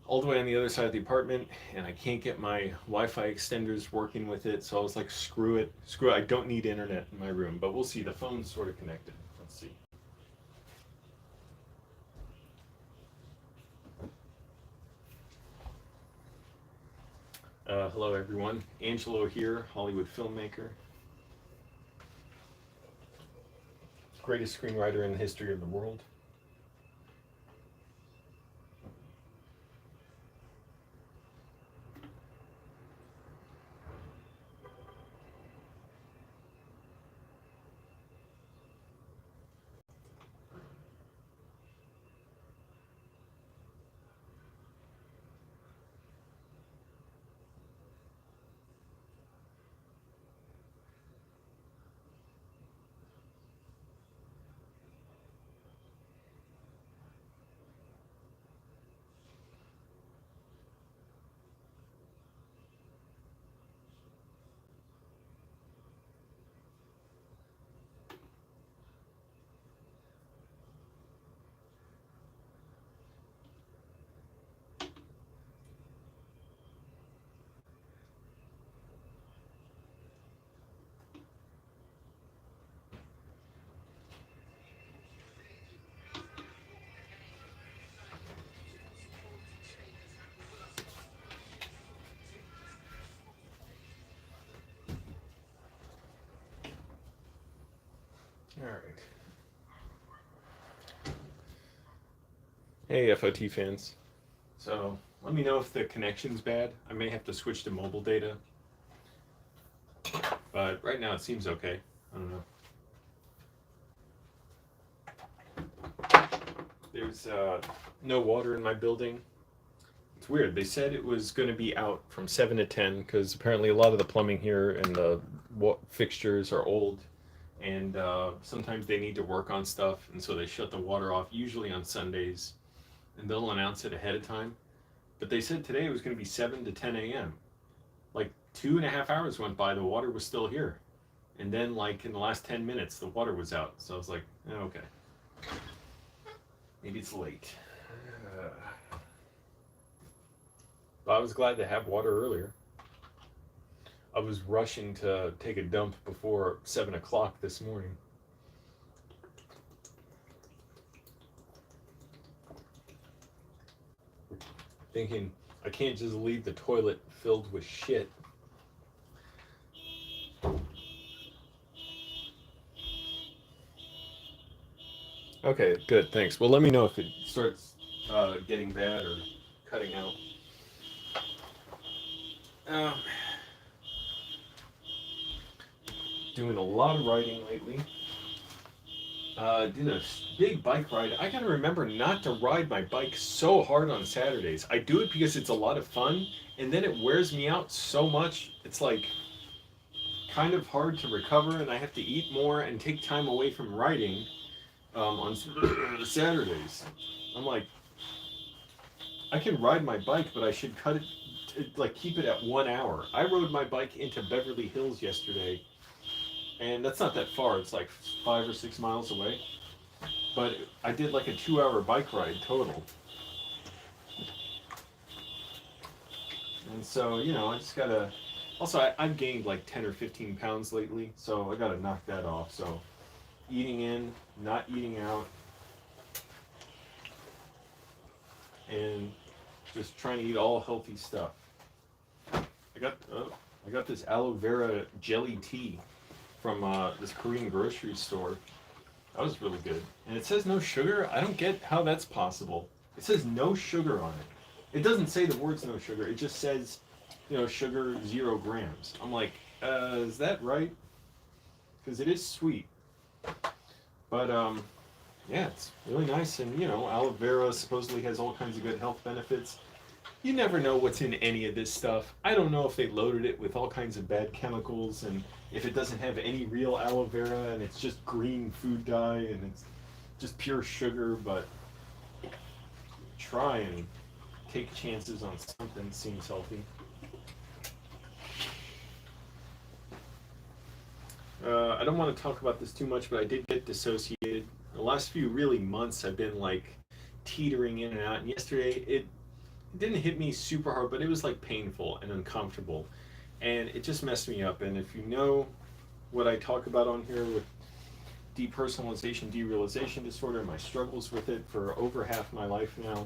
all the way on the other side of the apartment, and I can't get my Wi-Fi extenders working with it. So I was like, screw it, screw it. I don't need internet in my room, but we'll see. The phone's sort of connected. Let's see. Hello, everyone. Angelo here, Hollywood filmmaker, greatest screenwriter in the history of the world. All right. Hey, FOT fans. So let me know if the connection's bad. I may have to switch to mobile data, but right now it seems okay. I don't know. There's no water in my building. It's weird. They said it was going to be out from 7 to 10 because apparently a lot of the plumbing here and the fixtures are old, and sometimes they need to work on stuff, and so they shut the water off, usually on Sundays, and they'll announce it ahead of time. But they said today it was going to be 7 to 10 a.m. Like 2.5 hours went by, the water was still here. And then, like, in the last 10 minutes, the water was out. So I was like, oh, okay. Maybe it's late. But I was glad to have water earlier. I was rushing to take a dump before 7 o'clock this morning. Thinking, I can't just leave the toilet filled with shit. Okay, good, thanks. Well, let me know if it starts getting bad or cutting out. Um, doing a lot of writing lately. Did a big bike ride. I gotta remember not to ride my bike so hard on Saturdays. I do it because it's a lot of fun, and then it wears me out so much. It's like kind of hard to recover, and I have to eat more and take time away from writing on Saturdays. I'm like, I can ride my bike, but I should cut it, like keep it at 1 hour. I rode my bike into Beverly Hills yesterday, and that's not that far. It's like 5 or 6 miles away. But I did like a 2 hour bike ride total. And so, I just gotta. Also, I've gained like 10 or 15 pounds lately, so I gotta knock that off. So, eating in, not eating out, and just trying to eat all healthy stuff. I got this aloe vera jelly tea from this Korean grocery store. That was really good. And it says no sugar. I don't get how that's possible. It says no sugar on it. It doesn't say the words no sugar. It just says, sugar 0 grams. I'm like, is that right? Because it is sweet. But yeah, it's really nice. And aloe vera supposedly has all kinds of good health benefits. You never know what's in any of this stuff. I don't know if they loaded it with all kinds of bad chemicals, and if it doesn't have any real aloe vera and it's just green food dye and it's just pure sugar, but try and take chances on something that seems healthy. I don't want to talk about this too much, but I did get dissociated. The last few really months I've been like teetering in and out, and yesterday it it didn't hit me super hard, but it was like painful and uncomfortable, and it just messed me up. And if you know what I talk about on here with depersonalization, derealization disorder, my struggles with it for over half my life now,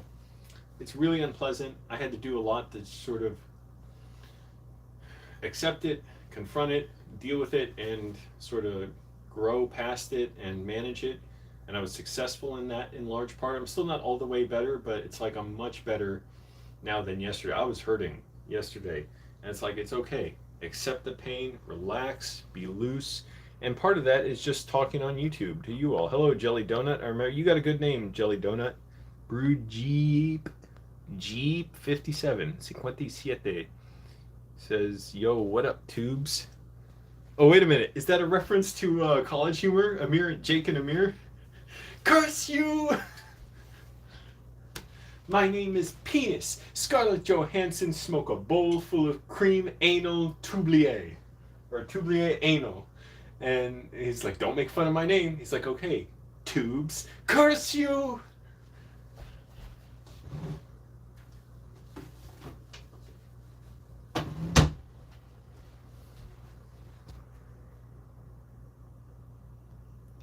it's really unpleasant. I had to do a lot to sort of accept it, confront it, deal with it, and sort of grow past it and manage it. And I was successful in that in large part. I'm still not all the way better, but it's like I'm much better now than yesterday. I was hurting yesterday, and it's like it's okay. Accept the pain, relax, be loose. And part of that is just talking on YouTube to you all. Hello, Jelly Donut. I remember you got a good name, Jelly Donut. Brew Jeep 57 says, "Yo, what up, tubes?" Oh, wait a minute. Is that a reference to College Humor? Jake and Amir? Curse you! My name is Penis. Scarlett Johansson smoke a bowl full of cream anal toublier. Or toublier anal. And he's like, don't make fun of my name. He's like, okay, tubes. Curse you!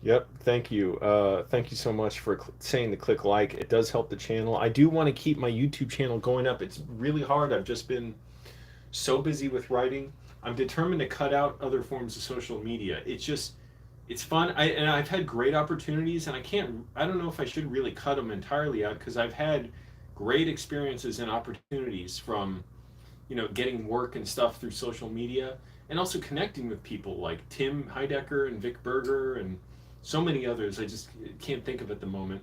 Yep, thank you. Thank you so much for saying to click like. It does help the channel. I do want to keep my YouTube channel going up. It's really hard. I've just been so busy with writing. I'm determined to cut out other forms of social media. It's fun. And I've had great opportunities, and I don't know if I should really cut them entirely out, because I've had great experiences and opportunities from, getting work and stuff through social media, and also connecting with people like Tim Heidecker and Vic Berger and so many others I just can't think of at the moment.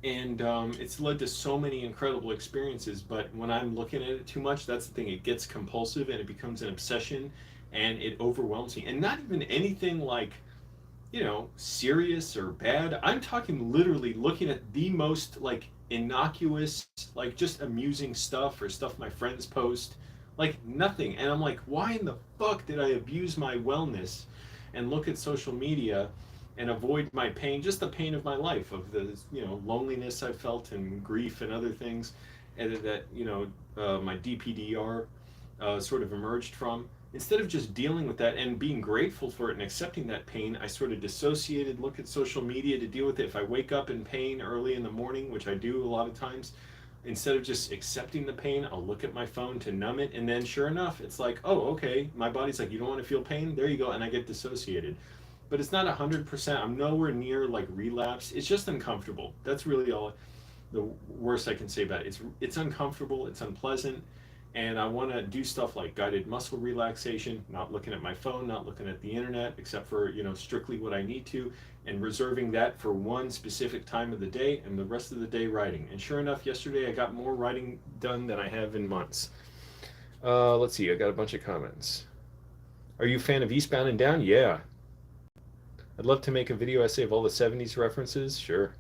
And it's led to so many incredible experiences, but when I'm looking at it too much, that's the thing. It gets compulsive and it becomes an obsession, and it overwhelms me. And not even anything like, serious or bad. I'm talking literally looking at the most like innocuous, like just amusing stuff or stuff my friends post, like nothing. And I'm like, why in the fuck did I abuse my wellness and look at social media and avoid my pain, just the pain of my life, of the loneliness I felt and grief and other things, and that my DPDR sort of emerged from. Instead of just dealing with that and being grateful for it and accepting that pain, I sort of dissociated, look at social media to deal with it. If I wake up in pain early in the morning, which I do a lot of times, instead of just accepting the pain, I'll look at my phone to numb it. And then sure enough, it's like, oh, okay. My body's like, you don't want to feel pain? There you go. And I get dissociated. But it's not 100%. I'm nowhere near like relapse. It's just uncomfortable. That's really all the worst I can say about it. It's uncomfortable. It's unpleasant. And I want to do stuff like guided muscle relaxation, not looking at my phone, not looking at the internet, except for, strictly what I need to, and reserving that for one specific time of the day, and the rest of the day writing. And sure enough, yesterday I got more writing done than I have in months. Let's see, I got a bunch of comments. Are you a fan of Eastbound and Down? Yeah. I'd love to make a video essay of all the 70s references. Sure.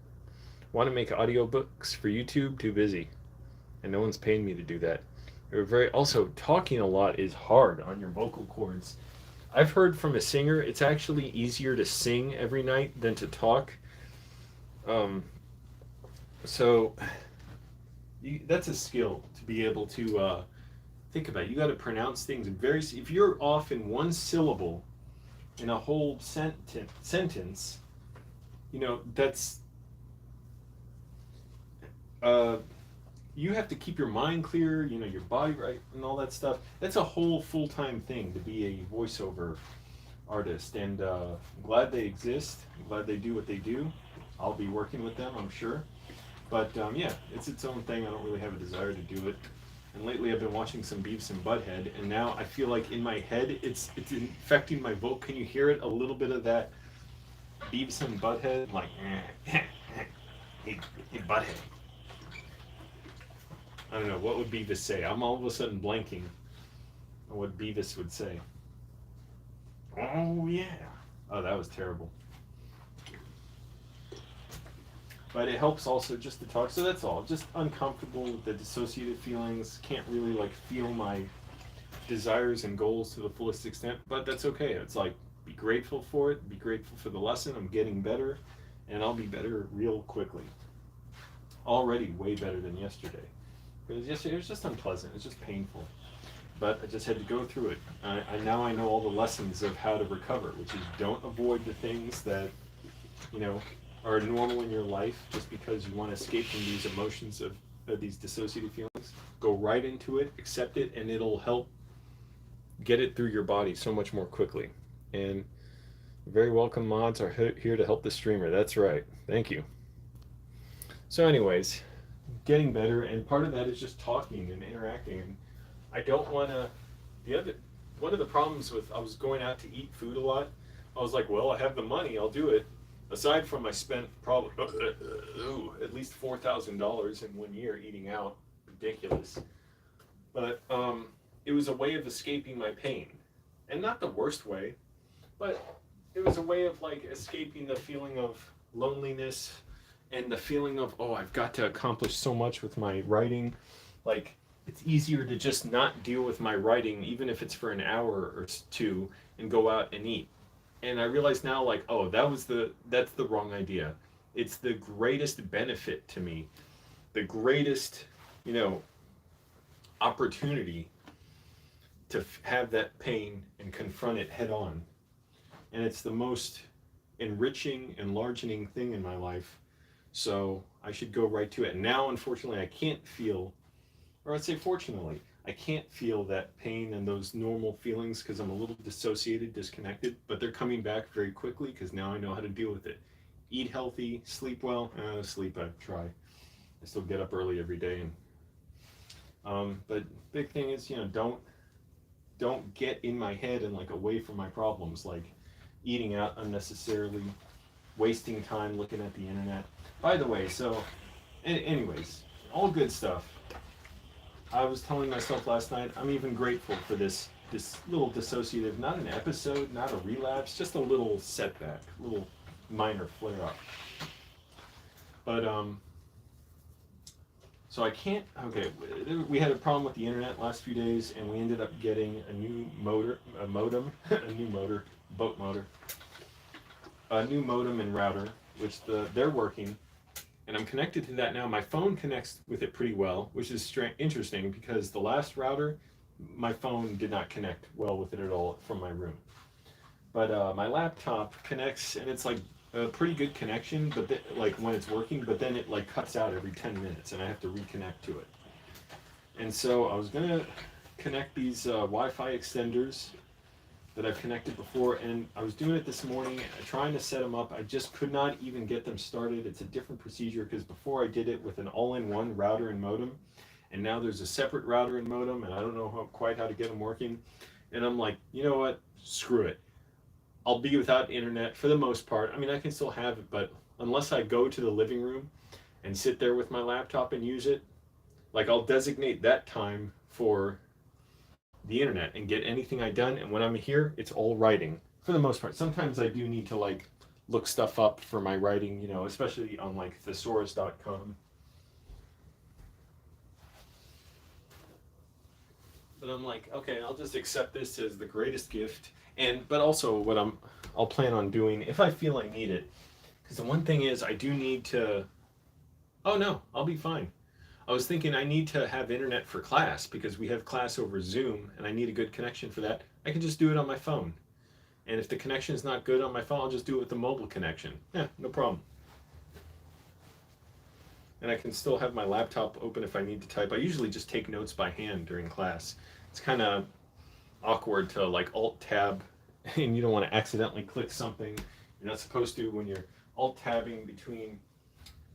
Want to make audiobooks for YouTube? Too busy. And no one's paying me to do that. Also, talking a lot is hard on your vocal cords. I've heard from a singer, it's actually easier to sing every night than to talk. So that's a skill to be able to think about. You got to pronounce things if you're off in one syllable in a whole sentence, that's you have to keep your mind clear, your body right, and all that stuff. That's a whole full-time thing to be a voiceover artist, and I'm glad they exist. I'm glad they do what they do. I'll be working with them, I'm sure. But yeah, it's its own thing. I don't really have a desire to do it. And lately I've been watching some Beavis and Butthead, and now I feel like in my head it's infecting my vocal. Can you hear it? A little bit of that Beavis and Butthead, like, hey, Butthead. I don't know, what would Beavis say? I'm all of a sudden blanking on what Beavis would say. Oh, yeah. Oh, that was terrible. But it helps also just to talk. So that's all. Just uncomfortable with the dissociated feelings. Can't really like feel my desires and goals to the fullest extent. But that's okay. It's like, be grateful for it. Be grateful for the lesson. I'm getting better. And I'll be better real quickly. Already way better than yesterday. It was just unpleasant. It was just painful. But I just had to go through it. Now I know all the lessons of how to recover, which is don't avoid the things that, you know, are normal in your life just because you want to escape from these emotions of these dissociative feelings. Go right into it, accept it, and it'll help get it through your body so much more quickly. And very welcome mods are here to help the streamer. That's right. Thank you. So, anyways, getting better, and part of that is just talking and interacting. And I don't want to. One of the problems with I was going out to eat food a lot. I was like, well, I have the money, I'll do it. Aside from I spent probably at least $4,000 in 1 year eating out, ridiculous. But it was a way of escaping my pain, and not the worst way, but it was a way of like escaping the feeling of loneliness and the feeling of, oh, I've got to accomplish so much with my writing. Like, it's easier to just not deal with my writing, even if it's for an hour or two, and go out and eat. And I realize now, like, oh, that's the wrong idea. It's the greatest benefit to me, the greatest, opportunity to have that pain and confront it head on. And it's the most enriching, enlarging thing in my life. So I should go right to it. And now, unfortunately, I can't feel, or I'd say fortunately, I can't feel that pain and those normal feelings because I'm a little dissociated, disconnected, but they're coming back very quickly because now I know how to deal with it. Eat healthy, sleep well. Sleep, I try. I still get up early every day. But big thing is, don't get in my head and like away from my problems, like eating out unnecessarily, wasting time looking at the internet. By the way, so anyways, all good stuff. I was telling myself last night, I'm even grateful for this little dissociative, not an episode, not a relapse, just a little setback, a little minor flare up. But so I can't, okay, we had a problem with the internet last few days, and we ended up getting a new modem, a new motor, boat motor, a new modem and router, which they're working, and I'm connected to that now. My phone connects with it pretty well, which is interesting because the last router, my phone did not connect well with it at all from my room. But my laptop connects, and it's like a pretty good connection, but like when it's working, but then it like cuts out every 10 minutes, and I have to reconnect to it. And so I was gonna connect these Wi-Fi extenders that I've connected before, and I was doing it this morning, trying to set them up. I just could not even get them started. It's a different procedure because before I did it with an all-in-one router and modem, and now there's a separate router and modem, and I don't know quite how to get them working. And I'm like, you know what? Screw it. I'll be without internet for the most part. I mean, I can still have it, but unless I go to the living room and sit there with my laptop and use it, like I'll designate that time for the internet and get anything I done. And when I'm here, it's all writing for the most part. Sometimes I do need to like look stuff up for my writing, especially on like thesaurus.com. But I'm like, okay, I'll just accept this as the greatest gift. But also what I'll plan on doing if I feel I need it. Because the one thing is I do need to, oh no, I'll be fine. I was thinking I need to have internet for class because we have class over Zoom and I need a good connection for that. I can just do it on my phone. And if the connection is not good on my phone, I'll just do it with the mobile connection. Yeah, no problem. And I can still have my laptop open if I need to type. I usually just take notes by hand during class. It's kind of awkward to like Alt-Tab and you don't want to accidentally click something you're not supposed to when you're Alt-Tabbing between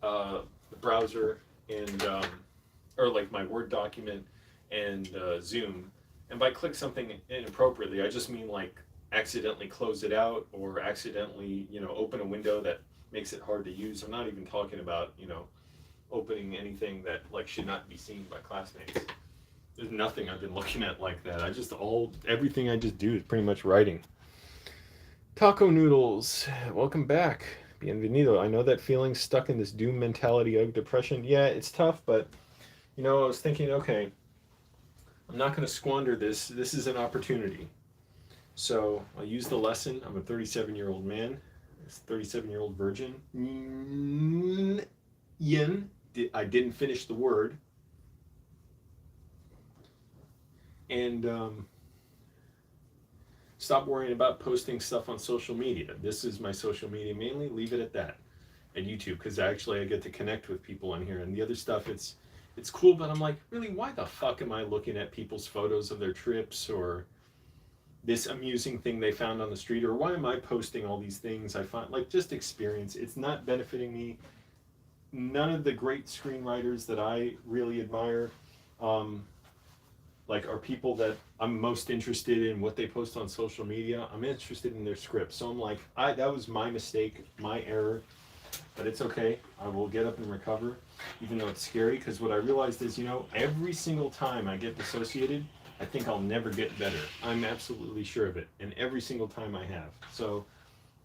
the browser and or like my Word document and Zoom. And by click something inappropriately, I just mean like accidentally close it out or accidentally, open a window that makes it hard to use. I'm not even talking about, opening anything that like should not be seen by classmates. There's nothing I've been looking at like that. Everything I just do is pretty much writing. Taco Noodles, welcome back. Bienvenido. I know that feeling stuck in this doom mentality of depression. Yeah, it's tough, but I was thinking, okay, I'm not going to squander this. This is an opportunity. So I'll use the lesson. I'm a 37-year-old man, a 37-year-old virgin. Yin. I didn't finish the word. And stop worrying about posting stuff on social media. This is my social media mainly. Leave it at that. At YouTube, because actually I get to connect with people on here. And the other stuff, it's cool, but I'm like, really, why the fuck am I looking at people's photos of their trips or this amusing thing they found on the street, or why am I posting all these things I find, like, just experience? It's not benefiting me. None of the great screenwriters that I really admire, um, like, are people that I'm most interested in what they post on social media. I'm interested in their scripts. So I'm like, that was my mistake, my error, but it's okay. I will get up and recover, even though it's scary. Because what I realized is, every single time I get dissociated, I think I'll never get better. I'm absolutely sure of it, and every single time I have. So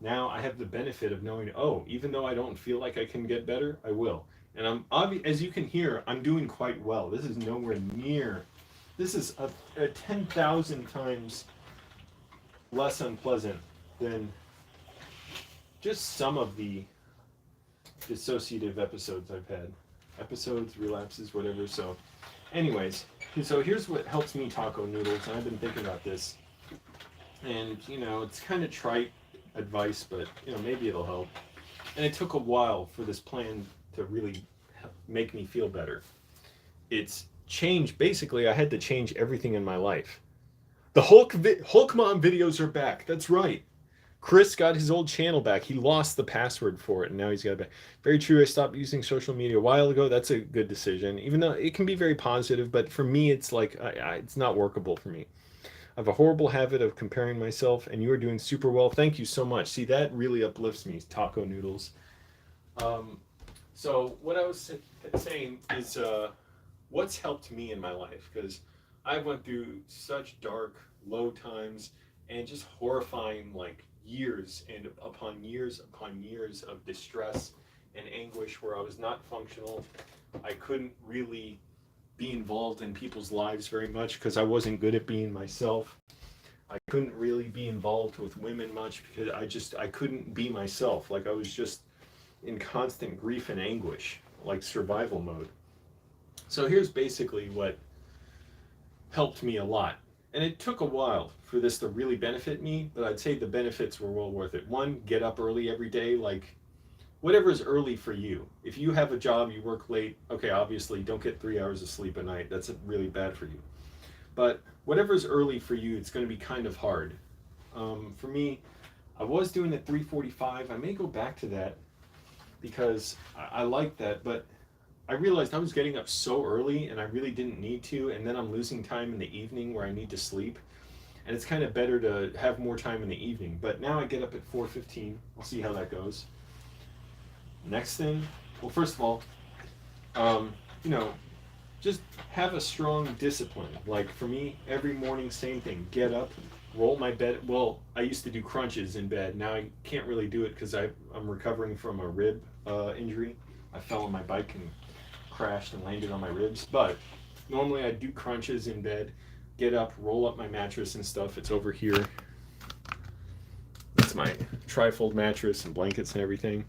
now I have the benefit of knowing, oh, even though I don't feel like I can get better, I will. And as you can hear, I'm doing quite well. This is nowhere near. This is a 10,000 times less unpleasant than just some of the dissociative episodes I've had. Episodes, relapses, whatever. So, anyways, so here's what helps me, taco noodles, and I've been thinking about this. And, it's kind of trite advice, but, maybe it'll help. And it took a while for this plan to really make me feel better. It's changed. Basically, I had to change everything in my life. The Hulk Mom videos are back. That's right. Chris got his old channel back. He lost the password for it, and now he's got it back. Very true. I stopped using social media a while ago. That's a good decision, even though it can be very positive. But for me, it's like it's not workable for me. I have a horrible habit of comparing myself, and you are doing super well. Thank you so much. See, that really uplifts me, taco noodles. Um, so what I was saying is what's helped me in my life, because I went through such dark, low times and just horrifying, like, years and upon years of distress and anguish where I was not functional. I couldn't really be involved in people's lives very much because I wasn't good at being myself. I couldn't really be involved with women much because I couldn't be myself. Like, I was just in constant grief and anguish, like survival mode. So here's basically what helped me a lot. And it took a while for this to really benefit me, but I'd say the benefits were well worth it. One, get up early every day, like whatever is early for you. If you have a job, you work late, okay, obviously don't get 3 hours of sleep a night. That's really bad for you. But whatever is early for you, it's going to be kind of hard. For me, I was doing it 3:45. I may go back to that because I like that, but I realized I was getting up so early and I really didn't need to, and then I'm losing time in the evening where I need to sleep. And it's kind of better to have more time in the evening. But now I get up at 4:15. We'll see how that goes. Next thing, well, first of all, um, you know, just have a strong discipline. Like for me, every morning, same thing. Get up, roll my bed. Well, I used to do crunches in bed. Now I can't really do it because I'm recovering from a rib injury. I fell on my bike and crashed and landed on my ribs. But normally I do crunches in bed. Get up, roll up my mattress and stuff. It's over here. That's my trifold mattress and blankets and everything.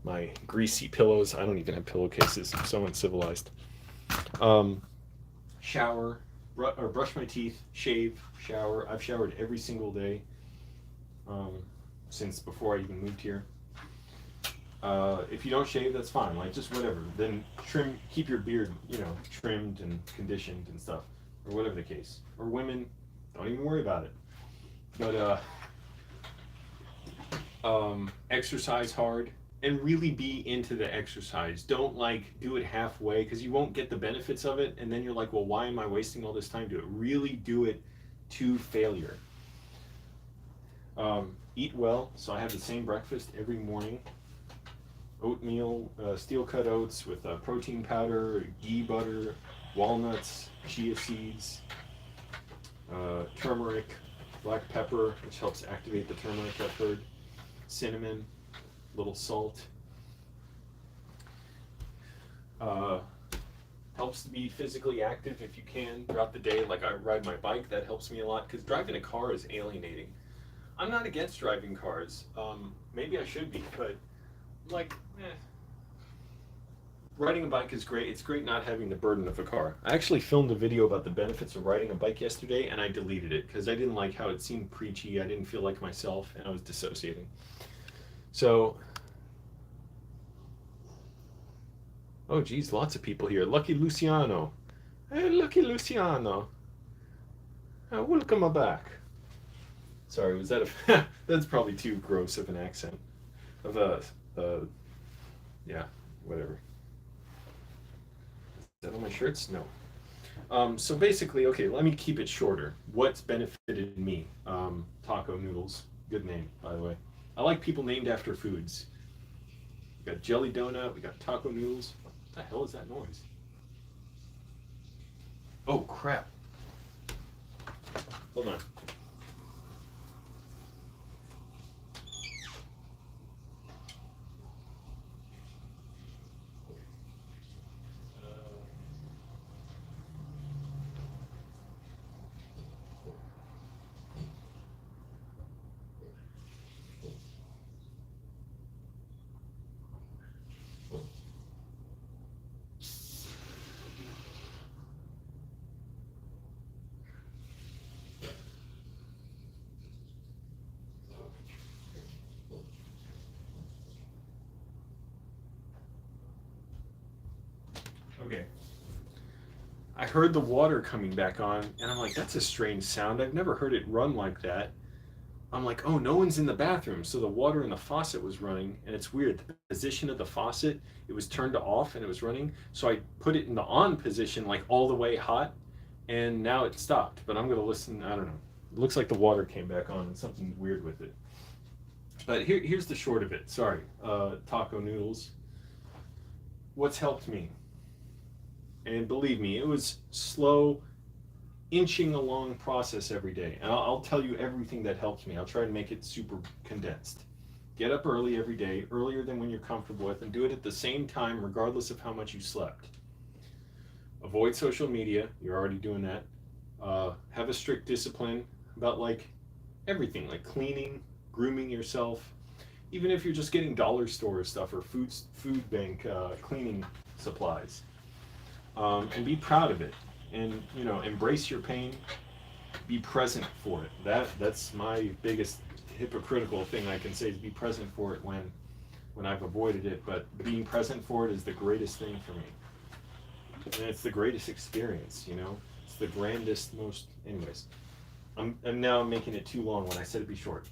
My greasy pillows. I don't even have pillowcases. I'm so uncivilized. Shower, or brush my teeth, shave, shower. I've showered every single day since before I even moved here. If you don't shave, that's fine. Like just whatever. Then trim, keep your beard, trimmed and conditioned and stuff, or whatever the case. Or women, don't even worry about it. But exercise hard. And really be into the exercise. Don't do it halfway because you won't get the benefits of it. And then you're like, well, why am I wasting all this time to do it? Really do it to failure. Eat well. So I have the same breakfast every morning. Oatmeal, steel cut oats with protein powder, ghee butter, walnuts, chia seeds, turmeric, black pepper, which helps activate the turmeric, I've heard, cinnamon, little salt. Helps to be physically active if you can throughout the day. Like I ride my bike, that helps me a lot because driving a car is alienating. I'm not against driving cars. Maybe I should be, but riding a bike is great. It's great not having the burden of a car. I actually filmed a video about the benefits of riding a bike yesterday, and I deleted it because I didn't like how it seemed preachy. I didn't feel like myself, and I was dissociating. So, oh geez, lots of people here. Lucky Luciano. Hey, Lucky Luciano. Welcome back. Sorry, was that a... That's probably too gross of an accent. Of yeah, whatever. Is that on my shirts? No. So basically, okay, let me keep it shorter. What's benefited me? Taco noodles. Good name, by the way. I like people named after foods. We got jelly donut, we got taco noodles. What the hell is that noise? Oh, crap. Hold on. Okay. I heard the water coming back on, and I'm like, that's a strange sound. I've never heard it run like that. I'm like, oh, no one's in the bathroom. So the water in the faucet was running, and it's weird. The position of the faucet, it was turned to off and it was running. So I put it in the on position, like all the way hot, and now it stopped. But I'm going to listen. I don't know. It looks like the water came back on and something's weird with it. But here's the short of it. Sorry. Taco noodles. What's helped me? And believe me, it was slow, inching along process every day. And I'll tell you everything that helps me. I'll try to make it super condensed. Get up early every day, earlier than when you're comfortable with, and do it at the same time, regardless of how much you slept. Avoid social media. You're already doing that. Have a strict discipline about like everything, like cleaning, grooming yourself. Even if you're just getting dollar store stuff or food bank cleaning supplies. And be proud of it, and embrace your pain, be present for it. That's my biggest hypocritical thing I can say, is be present for it when I've avoided it. But being present for it is the greatest thing for me, and it's the greatest experience. It's the grandest, most. Anyways, I'm now making it too long when I said it'd be short.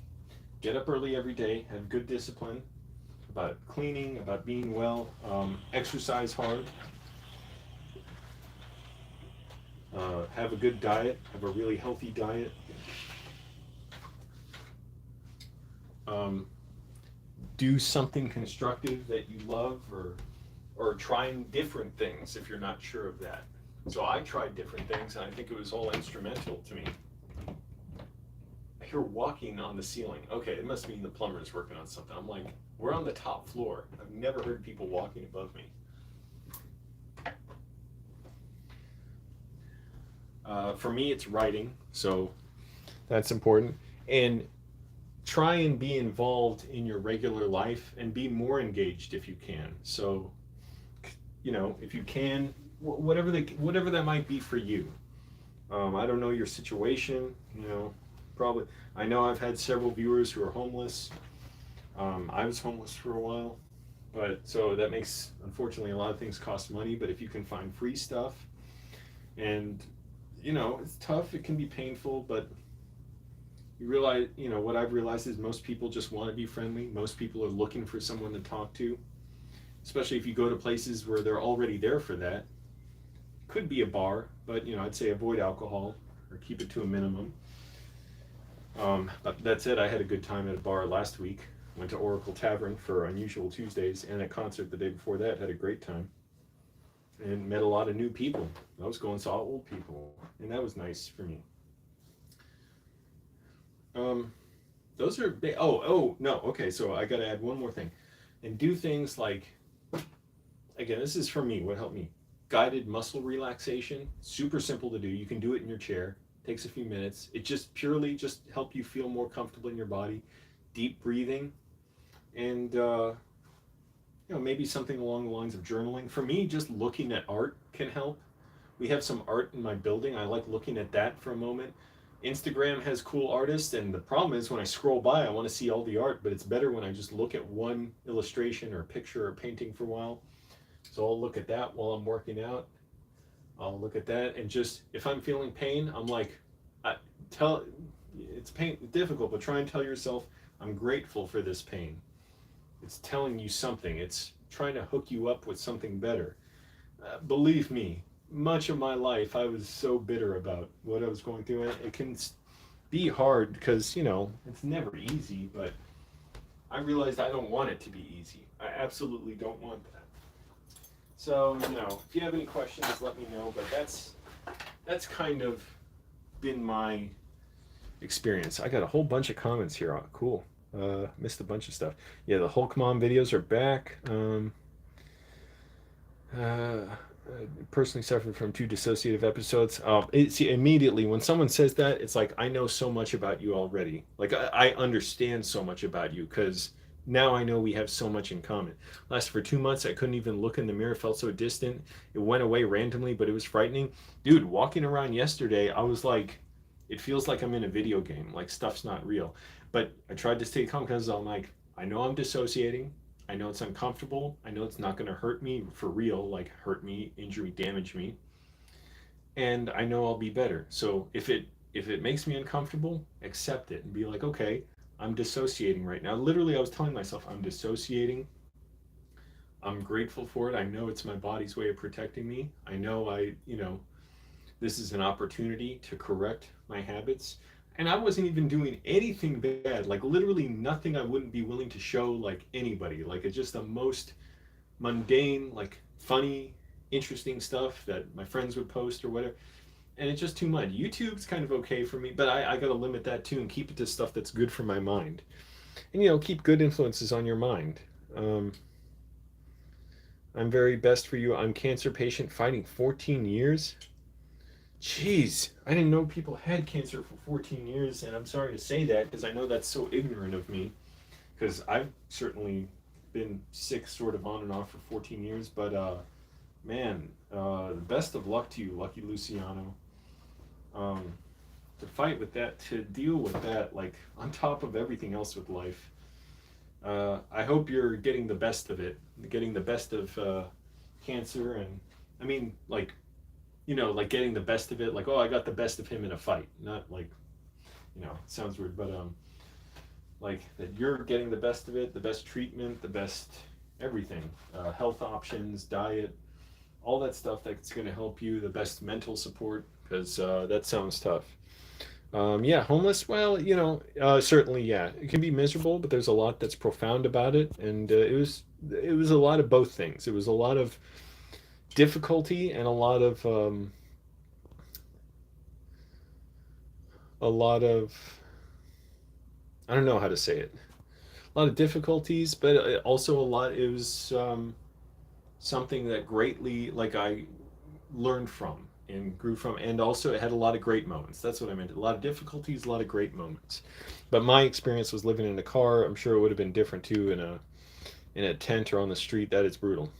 Get up early every day, have good discipline about cleaning, about being well, exercise hard. Have a good diet, have a really healthy diet. Do something constructive that you love, or trying different things if you're not sure of that. So I tried different things, and I think it was all instrumental to me. I hear walking on the ceiling. Okay, it must mean the plumber's working on something. I'm like, we're on the top floor. I've never heard people walking above me. For me, it's writing, so that's important. And try and be involved in your regular life and be more engaged if you can. So, if you can, whatever that might be for you. I don't know your situation, probably. I know I've had several viewers who are homeless. I was homeless for a while, but so that makes, unfortunately, a lot of things cost money. But if you can find free stuff, and it's tough, it can be painful, but you realize, what I've realized is most people just want to be friendly. Most people are looking for someone to talk to, especially if you go to places where they're already there for that. Could be a bar, but I'd say avoid alcohol or keep it to a minimum. But that said, I had a good time at a bar last week. Went to Oracle Tavern for Unusual Tuesdays, and a concert the day before that. Had a great time. And met a lot of new people. I was going, saw old people, and that was nice for me. Those are big. Oh, no. Okay, so I got to add one more thing. And do things like, again, this is for me, what helped me. Guided muscle relaxation. Super simple to do. You can do it in your chair. Takes a few minutes. It just purely just help you feel more comfortable in your body. Deep breathing. And maybe something along the lines of journaling. For me, just looking at art can help. We have some art in my building. I like looking at that for a moment. Instagram has cool artists, and the problem is when I scroll by, I want to see all the art, but it's better when I just look at one illustration or picture or painting for a while. So I'll look at that while I'm working out. I'll look at that, and just if I'm feeling pain, I'm like, I tell it's pain difficult, but try and tell yourself, I'm grateful for this pain. It's telling you something. It's trying to hook you up with something better. Believe me, much of my life I was so bitter about what I was going through, and it can be hard because it's never easy. But I realized I don't want it to be easy. I absolutely don't want that. So if you have any questions, let me know. But that's kind of been my experience. I got a whole bunch of comments here. Oh, cool. Missed a bunch of stuff. Yeah, the Hulk Mom videos are back. Personally suffered from 2 dissociative episodes. See, immediately when someone says that, it's like I know so much about you already. Like I understand so much about you because now I know we have so much in common. Lasted for 2 months. I couldn't even look in the mirror. Felt so distant. It went away randomly, but it was frightening. Dude, walking around yesterday, I was like, it feels like I'm in a video game. Like stuff's not real. But I tried to stay calm because I'm like, I know I'm dissociating. I know it's uncomfortable. I know it's not going to hurt me for real, like hurt me, injure me, damage me. And I know I'll be better. So if it makes me uncomfortable, accept it and be like, okay, I'm dissociating right now. Literally, I was telling myself I'm dissociating. I'm grateful for it. I know it's my body's way of protecting me. I know this is an opportunity to correct my habits. And I wasn't even doing anything bad, like literally nothing I wouldn't be willing to show like anybody. Like it's just the most mundane, like funny, interesting stuff that my friends would post or whatever. And it's just too much. YouTube's kind of okay for me, but I got to limit that too and keep it to stuff that's good for my mind. And keep good influences on your mind. Um, I'm very best for you. I'm cancer patient fighting 14 years. Jeez, I didn't know people had cancer for 14 years, and I'm sorry to say that because I know that's so ignorant of me. Because I've certainly been sick, sort of on and off for 14 years. But man, the best of luck to you, Lucky Luciano. Um, to fight with that, to deal with that, like on top of everything else with life. I hope you're getting the best of it, getting the best of cancer, and I mean, like like getting the best of it, like, oh, I got the best of him in a fight. Not like, it sounds weird, but like that you're getting the best of it, the best treatment, the best everything, health options, diet, all that stuff that's going to help you, the best mental support, because that sounds tough. Yeah, homeless, well, certainly, yeah, it can be miserable, but there's a lot that's profound about it, and it was a lot of both things. It was a lot of difficulty and a lot of I don't know how to say it. A lot of difficulties, but also it was something that greatly, like, I learned from and grew from, and also it had a lot of great moments. That's what I meant. A lot of difficulties, a lot of great moments. But my experience was living in a car. I'm sure it would have been different too in a tent or on the street. That is brutal.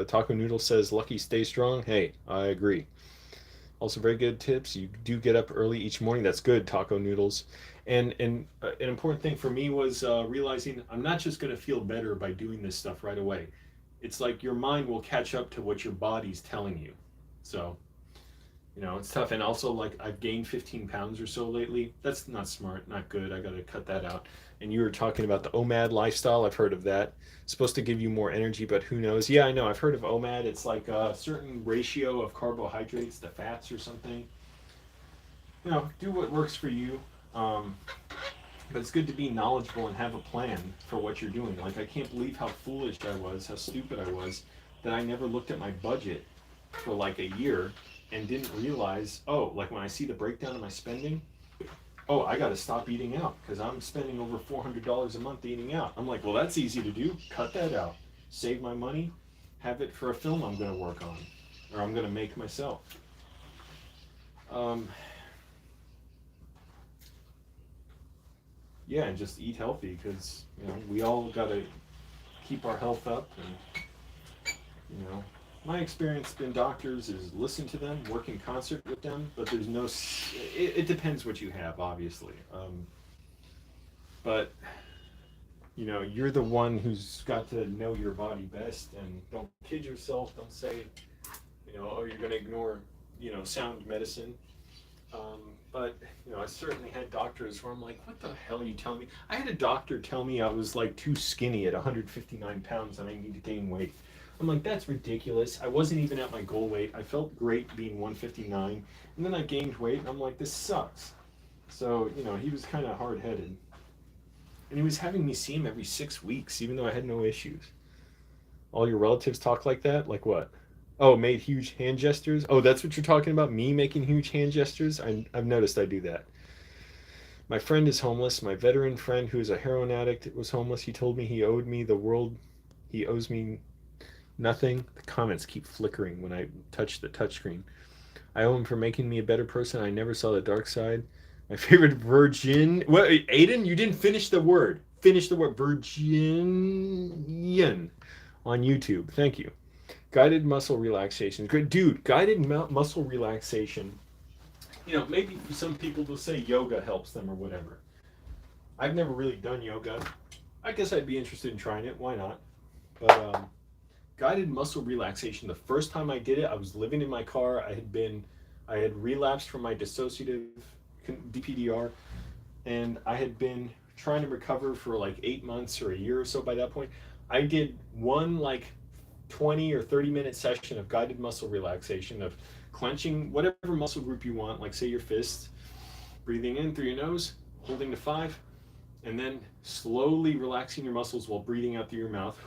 Taco Noodle says, "Lucky, stay strong." Hey, I agree. Also, very good tips. You do get up early each morning. That's good, Taco Noodles. And an important thing for me was realizing I'm not just going to feel better by doing this stuff right away. It's like your mind will catch up to what your body's telling you. So, it's tough. And also, like, I've gained 15 pounds or so lately. That's not smart, not good. I got to cut that out. And you were talking about the OMAD lifestyle. I've heard of that. It's supposed to give you more energy, but who knows? Yeah, I know. I've heard of OMAD. It's like a certain ratio of carbohydrates to fats or something. Do what works for you. Um, but it's good to be knowledgeable and have a plan for what you're doing. Like, I can't believe how foolish I was, how stupid I was, that I never looked at my budget for like a year and didn't realize, oh, like when I see the breakdown of my spending, oh, I got to stop eating out because I'm spending over $400 a month eating out. I'm like, well, that's easy to do. Cut that out. Save my money. Have it for a film I'm going to work on or I'm going to make myself. Yeah, and just eat healthy because we all got to keep our health up. And you know, my experience in doctors is listen to them, work in concert with them, but there's no. It depends what you have, obviously. But you know, you're the one who's got to know your body best, and don't kid yourself. Don't say, you know, oh, you're going to ignore, you know, sound medicine. But you know, I certainly had doctors where I'm like, what the hell are you telling me? I had a doctor tell me I was like too skinny at 159 pounds and I need to gain weight. I'm like, that's ridiculous. I wasn't even at my goal weight. I felt great being 159, and then I gained weight, and I'm like, this sucks. So you know, he was kind of hard headed, and he was having me see him every 6 weeks, even though I had no issues. All your relatives talk like that? Like what? Oh, made huge hand gestures? Oh, that's what you're talking about? Me making huge hand gestures? I've noticed I do that. My friend is homeless. My veteran friend, who is a heroin addict, was homeless. He told me he owed me the world. He owes me nothing. The comments keep flickering when I touch the touchscreen. I owe him for making me a better person. I never saw the dark side. My favorite virgin. What, Aiden? You didn't finish the word. Finish the word. Virginian on YouTube. Thank you. Guided muscle relaxation. Good dude. Guided muscle relaxation. You know, maybe for some people they'll say yoga helps them or whatever. I've never really done yoga. I guess I'd be interested in trying it. Why not? But guided muscle relaxation. The first time I did it, I was living in my car. I had relapsed from my dissociative DPDR, and I had been trying to recover for like 8 months or a year or so by that point. I did one like 20 or 30-minute session of guided muscle relaxation of clenching whatever muscle group you want, like say your fists, breathing in through your nose, holding to 5, and then slowly relaxing your muscles while breathing out through your mouth.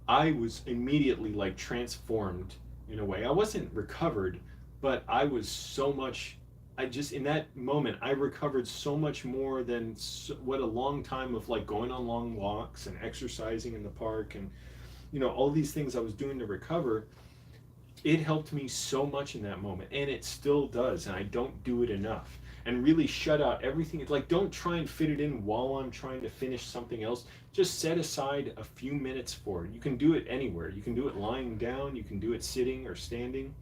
I was immediately like transformed in a way. I wasn't recovered, but I was so much. I just in that moment I recovered so much more than what a long time of like going on long walks and exercising in the park and you know all these things I was doing to recover. It helped me so much in that moment, and it still does, and I don't do it enough. And really shut out everything. It's like don't try and fit it in while I'm trying to finish something else. Just set aside a few minutes for it. You can do it anywhere. You can do it lying down, you can do it sitting or standing.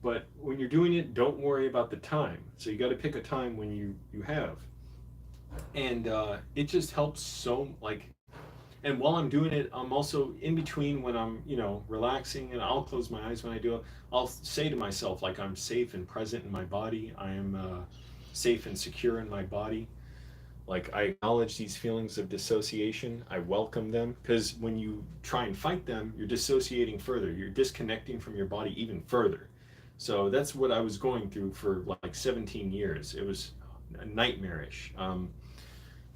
But when you're doing it, don't worry about the time. So you got to pick a time when you have. And it just helps so like and while I'm doing it, I'm also in between when I'm, you know, relaxing, and I'll close my eyes when I do it. I'll say to myself, like, I'm safe and present in my body. I am safe and secure in my body. Like, I acknowledge these feelings of dissociation. I welcome them, because when you try and fight them, you're dissociating further. You're disconnecting from your body even further. So that's what I was going through for like 17 years. It was nightmarish.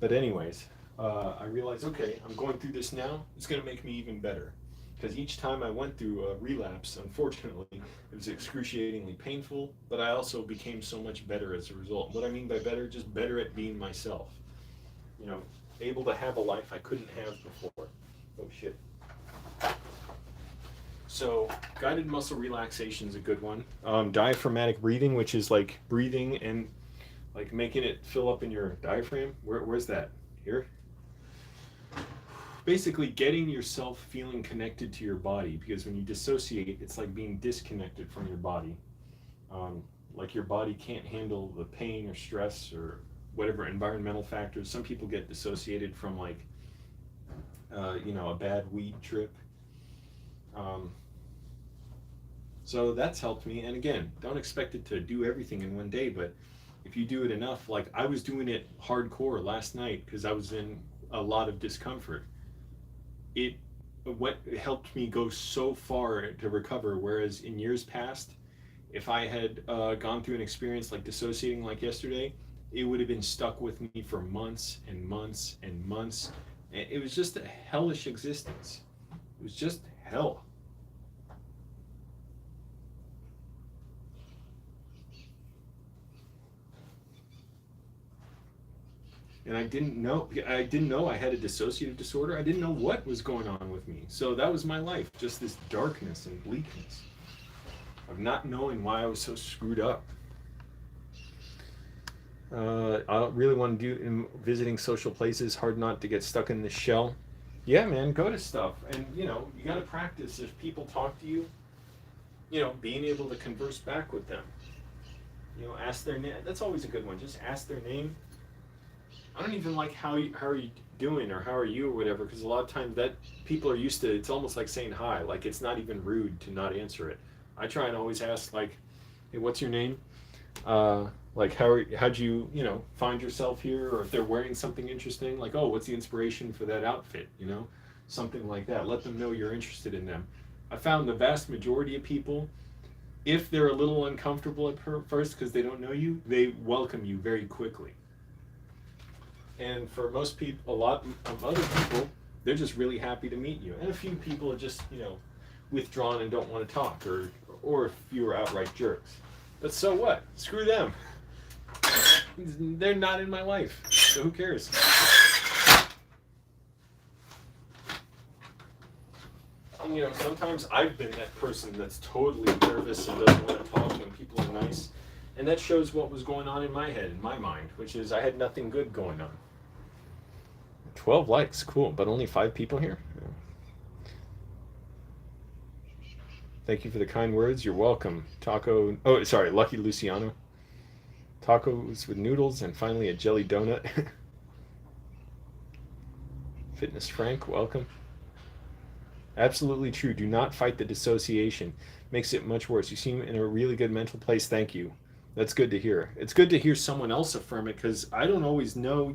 But anyways, I realized, okay, I'm going through this now. It's going to make me even better. Because each time I went through a relapse, unfortunately, it was excruciatingly painful, but I also became so much better as a result. What I mean by better, just better at being myself. You know, able to have a life I couldn't have before. Oh, shit. So, guided muscle relaxation is a good one. Diaphragmatic breathing, which is like breathing and like making it fill up in your diaphragm. Where's that? Here? Basically getting yourself feeling connected to your body, because when you dissociate, it's like being disconnected from your body. Like your body can't handle the pain or stress or whatever environmental factors. Some people get dissociated from like, you know, a bad weed trip. So that's helped me. And again, don't expect it to do everything in one day, but if you do it enough, like I was doing it hardcore last night because I was in a lot of discomfort. It helped me go so far to recover, whereas in years past, if I had gone through an experience like dissociating like yesterday, it would have been stuck with me for months and months and months. It was just a hellish existence. It was just hell. And I didn't know I had a dissociative disorder. I didn't know what was going on with me. So that was my life, just this darkness and bleakness of not knowing why I was so screwed up. I really want to do in visiting social places. Hard not to get stuck in the shell. Yeah, man, go to stuff, and you got to practice. If people talk to you, being able to converse back with them. Ask their name. That's always a good one. Just ask their name. I don't even like how are you doing or how are you or whatever, because a lot of times that people are used to. It's almost like saying hi. Like it's not even rude to not answer it. I try and always ask like, hey, what's your name? Like how'd you find yourself here, or if they're wearing something interesting, like, oh, what's the inspiration for that outfit, something like that. Let them know you're interested in them. I found the vast majority of people, if they're a little uncomfortable at first because they don't know you, they welcome you very quickly. And for most people, a lot of other people, they're just really happy to meet you. And a few people are just withdrawn and don't want to talk, or a few are outright jerks. But so what? Screw them. They're not in my life, so who cares? And sometimes I've been that person that's totally nervous and doesn't want to talk when people are nice. And that shows what was going on in my head, in my mind, which is I had nothing good going on. 12 likes, cool, but only 5 people here? Thank you for the kind words. You're welcome. Lucky Luciano. Tacos with noodles and finally a jelly donut. Fitness Frank, welcome. Absolutely true. Do not fight the dissociation. Makes it much worse. You seem in a really good mental place. Thank you. That's good to hear. It's good to hear someone else affirm it, because I don't always know,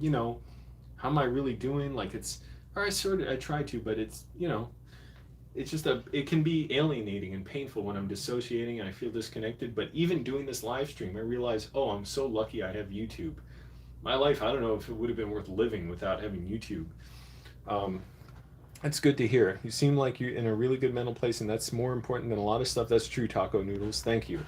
how am I really doing? Like I try to, but it's just it can be alienating and painful when I'm dissociating and I feel disconnected. But even doing this live stream, I realize, oh, I'm so lucky I have YouTube. My life, I don't know if it would have been worth living without having YouTube. That's good to hear. You seem like you're in a really good mental place, and that's more important than a lot of stuff. That's true, Taco Noodles. Thank you.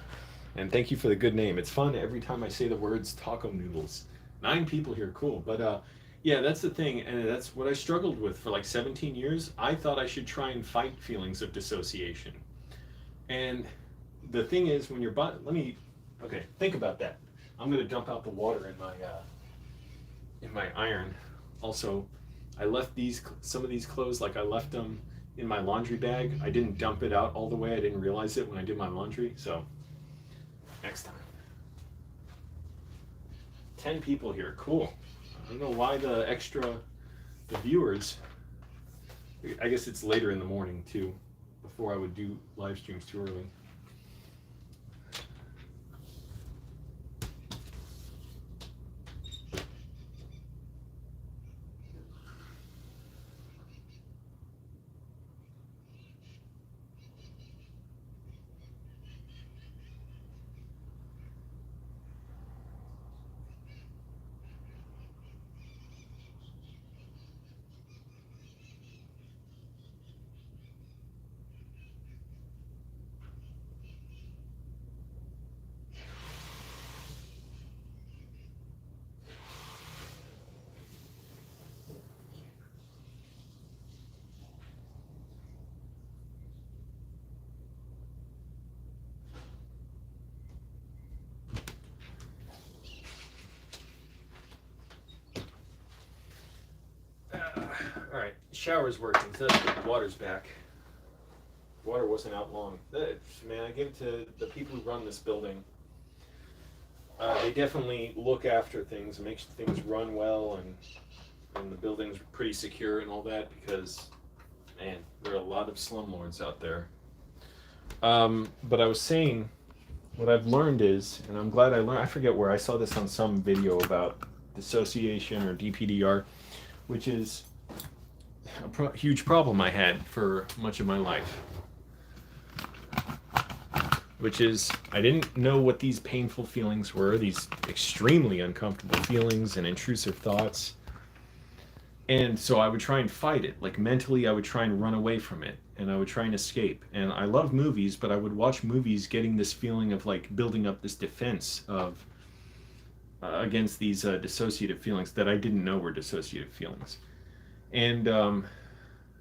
And thank you for the good name. It's fun every time I say the words Taco Noodles. 9 people here, cool. But yeah, that's the thing, and that's what I struggled with for like 17 years. I thought I should try and fight feelings of dissociation. And the thing is, when your body, okay, think about that. I'm gonna dump out the water in my iron. Also, I left some of these clothes, like I left them in my laundry bag. I didn't dump it out all the way. I didn't realize it when I did my laundry. So next time. 10 people here, cool. I don't know why the viewers. I guess it's later in the morning too, before I would do live streams too early. All right, shower's working, so that's good. Water's back. Water wasn't out long. Man, I give it to the people who run this building. They definitely look after things and make things run well, and the building's pretty secure and all that, because, man, there are a lot of slumlords out there. But I was saying, what I've learned is, and I'm glad I forget where, I saw this on some video about dissociation or DPDR, which is a huge problem I had for much of my life. Which is, I didn't know what these painful feelings were, these extremely uncomfortable feelings and intrusive thoughts. And so I would try and fight it. Like mentally, I would try and run away from it, and I would try and escape. And I love movies, but I would watch movies getting this feeling of like building up this defense of against these dissociative feelings that I didn't know were dissociative feelings. And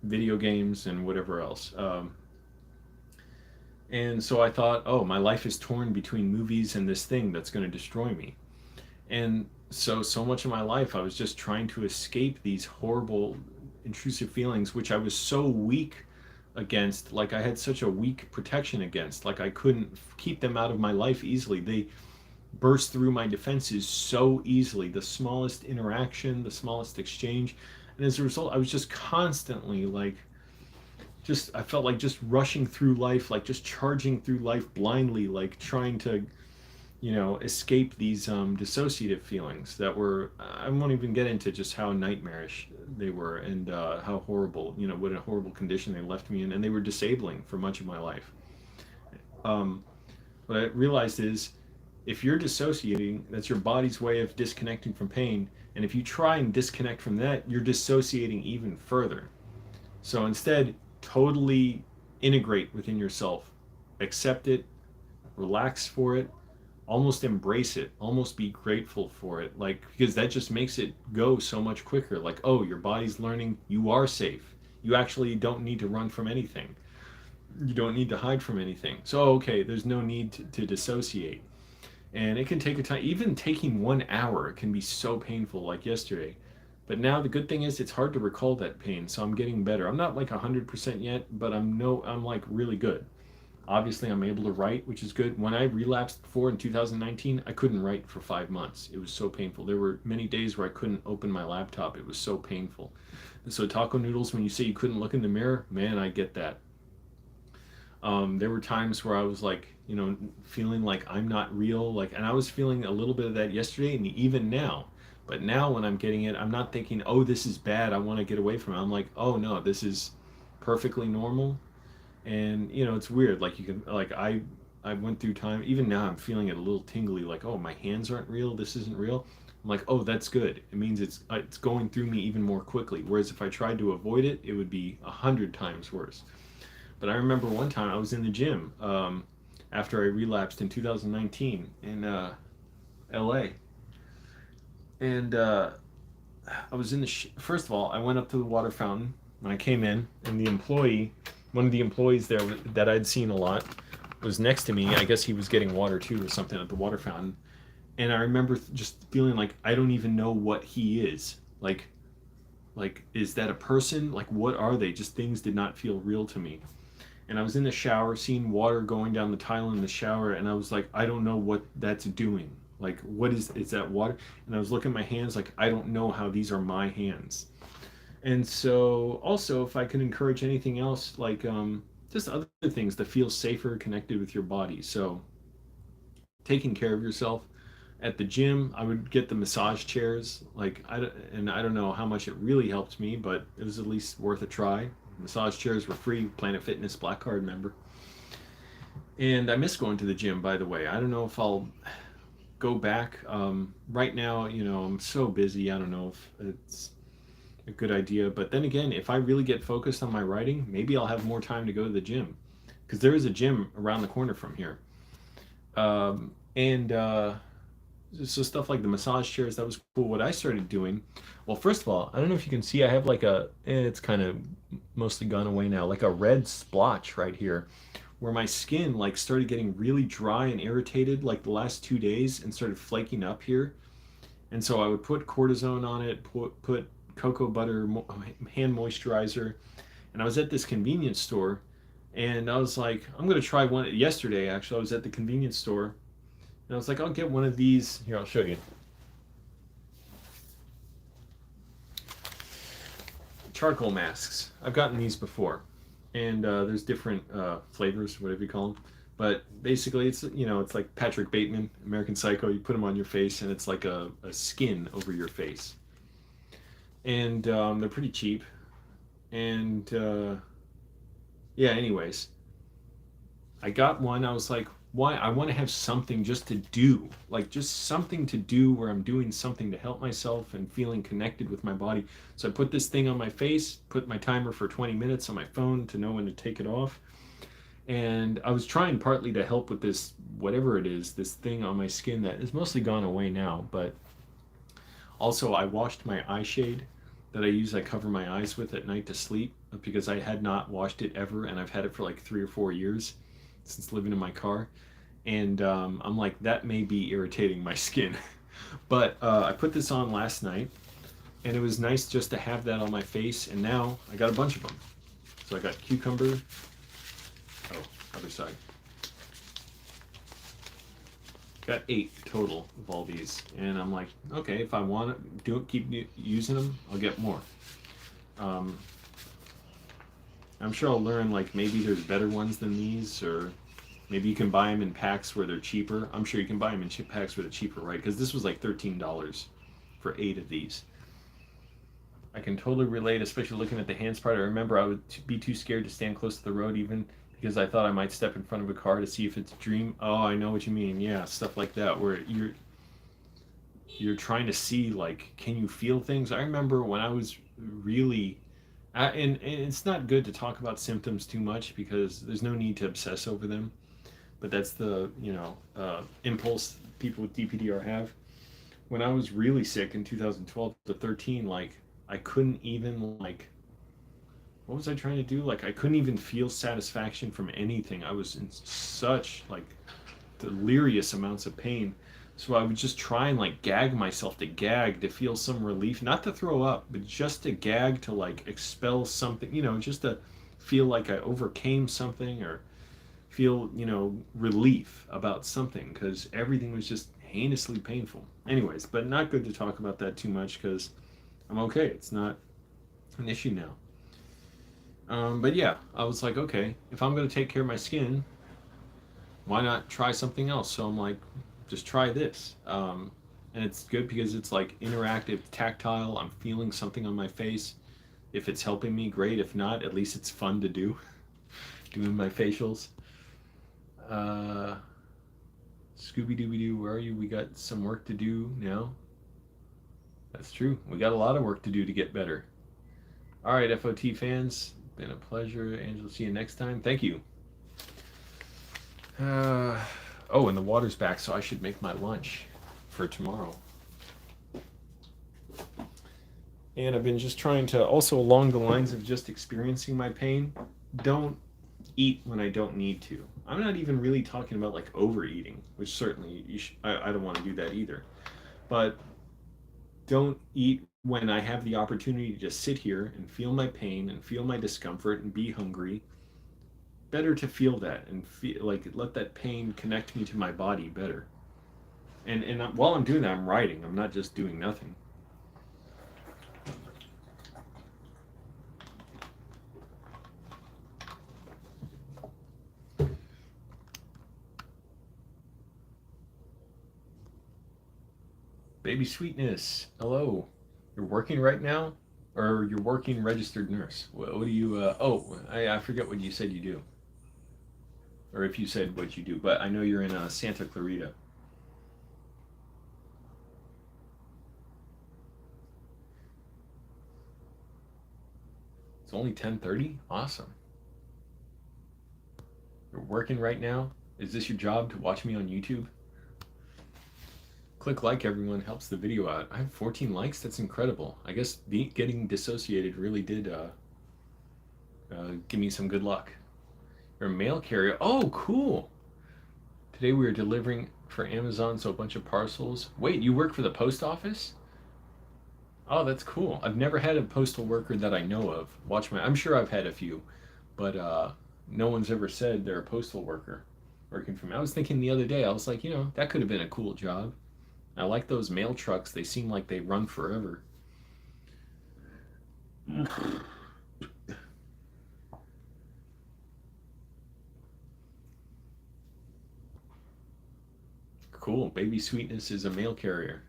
video games and whatever else. And so I thought, oh, my life is torn between movies and this thing that's going to destroy me. And so much of my life I was just trying to escape these horrible intrusive feelings, which I was so weak against. Like I had such a weak protection against. Like I couldn't keep them out of my life easily. They burst through my defenses so easily. The smallest interaction, the smallest exchange. And as a result, I was just constantly like, I felt like just rushing through life, like just charging through life blindly, like trying to, escape these dissociative feelings that were, I won't even get into just how nightmarish they were, and how horrible, what a horrible condition they left me in. And they were disabling for much of my life. Um, what I realized is if you're dissociating, that's your body's way of disconnecting from pain. And if you try and disconnect from that, you're dissociating even further. So instead, totally integrate within yourself, accept it, relax for it, almost embrace it, almost be grateful for it. Like, because that just makes it go so much quicker. Like, oh, your body's learning you are safe. You actually don't need to run from anything. You don't need to hide from anything. So, okay, there's no need to dissociate. And it can take a time. Even taking 1 hour can be so painful, like yesterday. But now the good thing is it's hard to recall that pain, so I'm getting better. I'm not like 100% yet, but I'm like really good. Obviously, I'm able to write, which is good. When I relapsed before in 2019, I couldn't write for 5 months. It was so painful. There were many days where I couldn't open my laptop. It was so painful. And so taco noodles, when you say you couldn't look in the mirror, man, I get that. There were times where I was like, feeling like I'm not real, like, and I was feeling a little bit of that yesterday and even now. But now when I'm getting it, I'm not thinking, oh, this is bad, I want to get away from it. I'm like, oh no, this is perfectly normal. And it's weird. Like you can, like I went through time. Even now, I'm feeling it a little tingly. Like, oh, my hands aren't real. This isn't real. I'm like, oh, that's good. It means it's going through me even more quickly. Whereas if I tried to avoid it, it would be 100 times worse. But I remember one time I was in the gym after I relapsed in 2019 in LA. And I was in first of all, I went up to the water fountain when I came in, and one of the employees there that I'd seen a lot, was next to me. I guess he was getting water too or something at the water fountain. And I remember just feeling like I don't even know what he is. Like, is that a person? Like, what are they? Just things did not feel real to me. And I was in the shower, seeing water going down the tile in the shower, and I was like, I don't know what that's doing. Like, what is that water? And I was looking at my hands, like, I don't know how these are my hands. And so, also, if I could encourage anything else, like just other things that feel safer, connected with your body. So, taking care of yourself. At the gym, I would get the massage chairs. And I don't know how much it really helped me, but it was at least worth a try. Massage chairs were free. Planet Fitness Black Card member. And I miss going to the gym, by the way. I don't know if I'll go back. Right now, I'm so busy. I don't know if it's a good idea. But then again, if I really get focused on my writing, maybe I'll have more time to go to the gym. Because there is a gym around the corner from here. And so stuff like the massage chairs, that was cool. What I started doing, well, first of all, I don't know if you can see, I have like it's kind of mostly gone away now, like a red splotch right here, where my skin like started getting really dry and irritated like the last 2 days, and started flaking up here. And so I would put cortisone on it, put cocoa butter, hand moisturizer. And I was at this convenience store, and I was like, I'm going to try one. Yesterday, actually, I was at the convenience store, and I was like, I'll get one of these. Here, I'll show you. Charcoal masks. I've gotten these before. And there's different flavors, whatever you call them. But basically, it's like Patrick Bateman, American Psycho. You put them on your face, and it's like a skin over your face. And they're pretty cheap. And yeah, anyways, I got one. I was like, why? I want to have something just to do, like just something to do where I'm doing something to help myself and feeling connected with my body. So I put this thing on my face, put my timer for 20 minutes on my phone to know when to take it off. And I was trying partly to help with this, whatever it is, this thing on my skin that is mostly gone away now. But also, I washed my eye shade that I cover my eyes with at night to sleep, because I had not washed it ever, and I've had it for like 3 or 4 years since living in my car. And I'm like, that may be irritating my skin. But I put this on last night, and it was nice just to have that on my face. And now I got a bunch of them. So I got cucumber. Oh, other side. Got 8 total of all these, and I'm like, okay, if I want to keep using them, I'll get more. I'm sure I'll learn, like, maybe there's better ones than these, or maybe you can buy them in packs where they're cheaper. I'm sure you can buy them in packs where they're cheaper, right? Because this was like $13 for 8 of these. I can totally relate, especially looking at the hands part. I remember I would be too scared to stand close to the road, even because I thought I might step in front of a car to see if it's a dream. Oh, I know what you mean. Yeah, stuff like that, where you're trying to see, like, can you feel things? I remember when I was really, and it's not good to talk about symptoms too much because there's no need to obsess over them. But that's the impulse people with DPDR have. When I was really sick in 2012 to 13, like, I couldn't even, like, what was I trying to do? Like, I couldn't even feel satisfaction from anything. I was in such, like, delirious amounts of pain. So I would just try and, like, gag myself to gag to feel some relief, not to throw up, but just to gag to, like, expel something, just to feel like I overcame something, or feel, relief about something, because everything was just heinously painful. Anyways, but not good to talk about that too much because I'm okay. It's not an issue now. But yeah, I was like, okay, if I'm going to take care of my skin, why not try something else? So I'm like, just try this. And it's good because it's like interactive, tactile. I'm feeling something on my face. If it's helping me, great. If not, at least it's fun to do, doing my facials. Scooby-Dooby-Doo, where are you? We got some work to do now. That's true. We got a lot of work to do to get better. All right, FOT fans, been a pleasure. Angel, see you next time. Thank you. Oh, and the water's back, so I should make my lunch for tomorrow. And I've been just trying to, also along the lines of just experiencing my pain, don't eat when I don't need to. I'm not even really talking about, like, overeating, which certainly I don't want to do that either. But don't eat when I have the opportunity to just sit here and feel my pain and feel my discomfort and be hungry. Better to feel that and feel, like, let that pain connect me to my body better. And while I'm doing that, I'm writing. I'm not just doing nothing. Baby Sweetness, hello. You're working right now? Or you're working registered nurse? What do you, I forget what you said you do. Or if you said what you do, but I know you're in Santa Clarita. It's only 10:30? Awesome. You're working right now? Is this your job, to watch me on YouTube? Click like, everyone, helps the video out. I have 14 likes? That's incredible. I guess getting dissociated really did give me some good luck. You're a mail carrier? Oh, cool. Today we were delivering for Amazon, so a bunch of parcels. Wait, you work for the post office? Oh, that's cool. I've never had a postal worker that I know of. I'm sure I've had a few, but no one's ever said they're a postal worker working for me. I was thinking the other day, I was like, that could have been a cool job. I like those mail trucks. They seem like they run forever. Cool. Baby Sweetness is a mail carrier.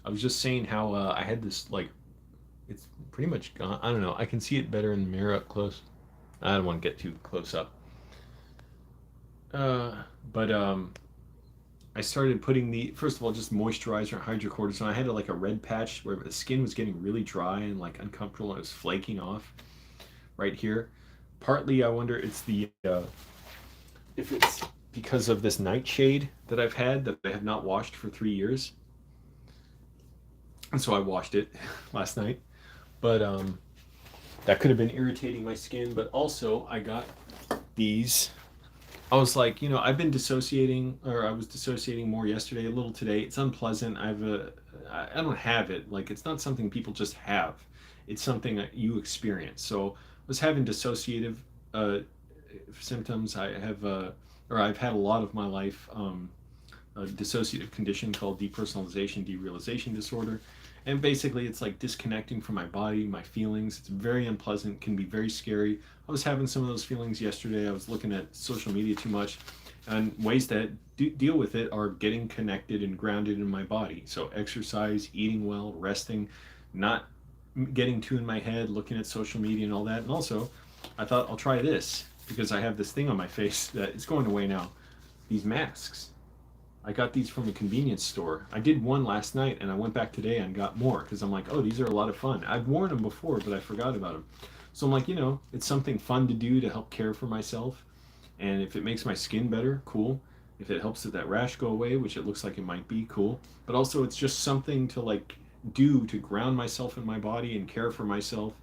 I was just saying how I had this, like, it's pretty much gone. I don't know. I can see it better in the mirror up close. I don't want to get too close up. But I started putting first of all, just moisturizer and hydrocortisone. I had like a red patch where the skin was getting really dry and, like, uncomfortable, and it was flaking off right here. Partly I wonder if it's because of this nightshade that I've had that I have not washed for 3 years. And so I washed it last night. But that could have been irritating my skin. But also I got these I was like, I've been dissociating, or I was dissociating more yesterday, a little today. It's unpleasant. I don't have it. Like, it's not something people just have. It's something that you experience. So I was having dissociative uh, symptoms. I've had a lot of my life. A dissociative condition called depersonalization derealization disorder, and basically it's like disconnecting from my body, my feelings. It's very unpleasant, can be very scary. I was having some of those feelings yesterday. I was looking at social media too much, and ways that deal with it are getting connected and grounded in my body. So exercise, eating well, resting, not getting too in my head, looking at social media and all that. And also I thought I'll try this because I have this thing on my face that it's going away now, these masks. I got these from a convenience store. I did one last night and I went back today and got more because I'm like, oh, these are a lot of fun. I've worn them before, but I forgot about them. So I'm like, it's something fun to do to help care for myself. And if it makes my skin better, cool. If it helps that rash go away, which it looks like it might be, cool. But also, it's just something to like do to ground myself in my body and care for myself,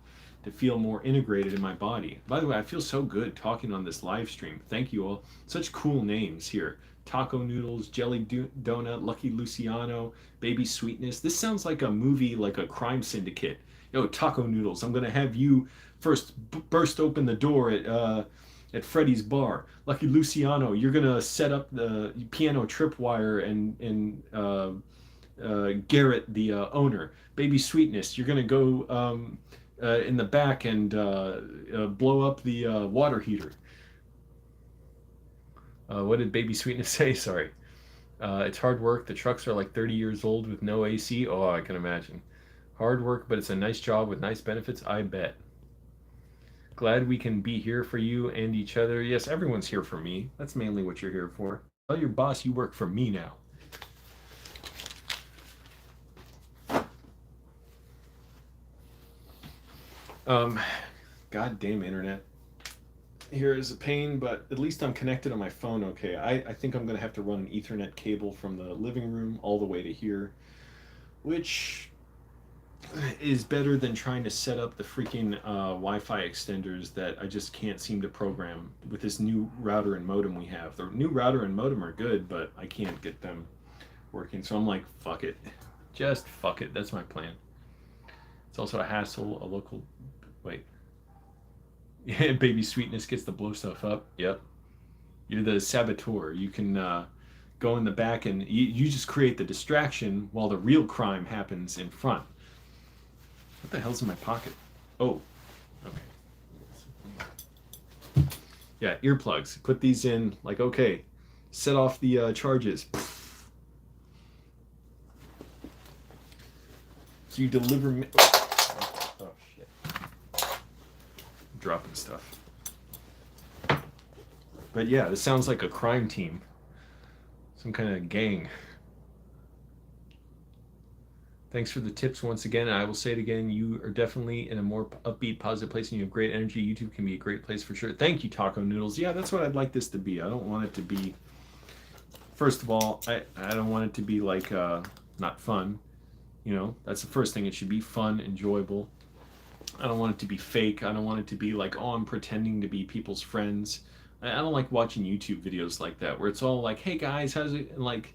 to feel more integrated in my body. By the way, I feel so good talking on this live stream. Thank you all. Such cool names here. Taco Noodles, Jelly Donut, Lucky Luciano, Baby Sweetness. This sounds like a movie, like a crime syndicate. Yo, Taco Noodles, I'm gonna have you first burst open the door at Freddy's bar. Lucky Luciano, you're gonna set up the piano tripwire and Garrett, the owner. Baby Sweetness, you're gonna go in the back and blow up the water heater. What did Baby Sweetness say? Sorry. It's hard work. The trucks are like 30 years old with no AC. Oh, I can imagine. Hard work, but it's a nice job with nice benefits, I bet. Glad we can be here for you and each other. Yes, everyone's here for me. That's mainly what you're here for. Tell your boss you work for me now. Goddamn internet. Here is a pain, but at least I'm connected on my phone okay. I think I'm going to have to run an Ethernet cable from the living room all the way to here, which is better than trying to set up the freaking Wi-Fi extenders that I just can't seem to program with this new router and modem we have. The new router and modem are good, but I can't get them working, so I'm like, fuck it. Just fuck it. That's my plan. It's also a hassle, a local... Wait. Yeah, Baby Sweetness gets to blow stuff up. Yep. You're the saboteur. You can go in the back and you just create the distraction while the real crime happens in front. What the hell's in my pocket? Oh. Okay. Yeah, earplugs. Put these in, like, okay. Set off the charges. So you deliver... Oh, shit. Dropping stuff. But yeah, this sounds like a crime team. Some kind of gang. Thanks for the tips once again. I will say it again. You are definitely in a more upbeat, positive place and you have great energy. YouTube can be a great place for sure. Thank you, Taco Noodles. Yeah, that's what I'd like this to be. I don't want it to be... First of all, I don't want it to be like not fun. You know, that's the first thing. It should be fun, enjoyable. I don't want it to be fake. I don't want it to be like, oh, I'm pretending to be people's friends. I don't like watching YouTube videos like that where it's all like, hey guys, how's it? And like,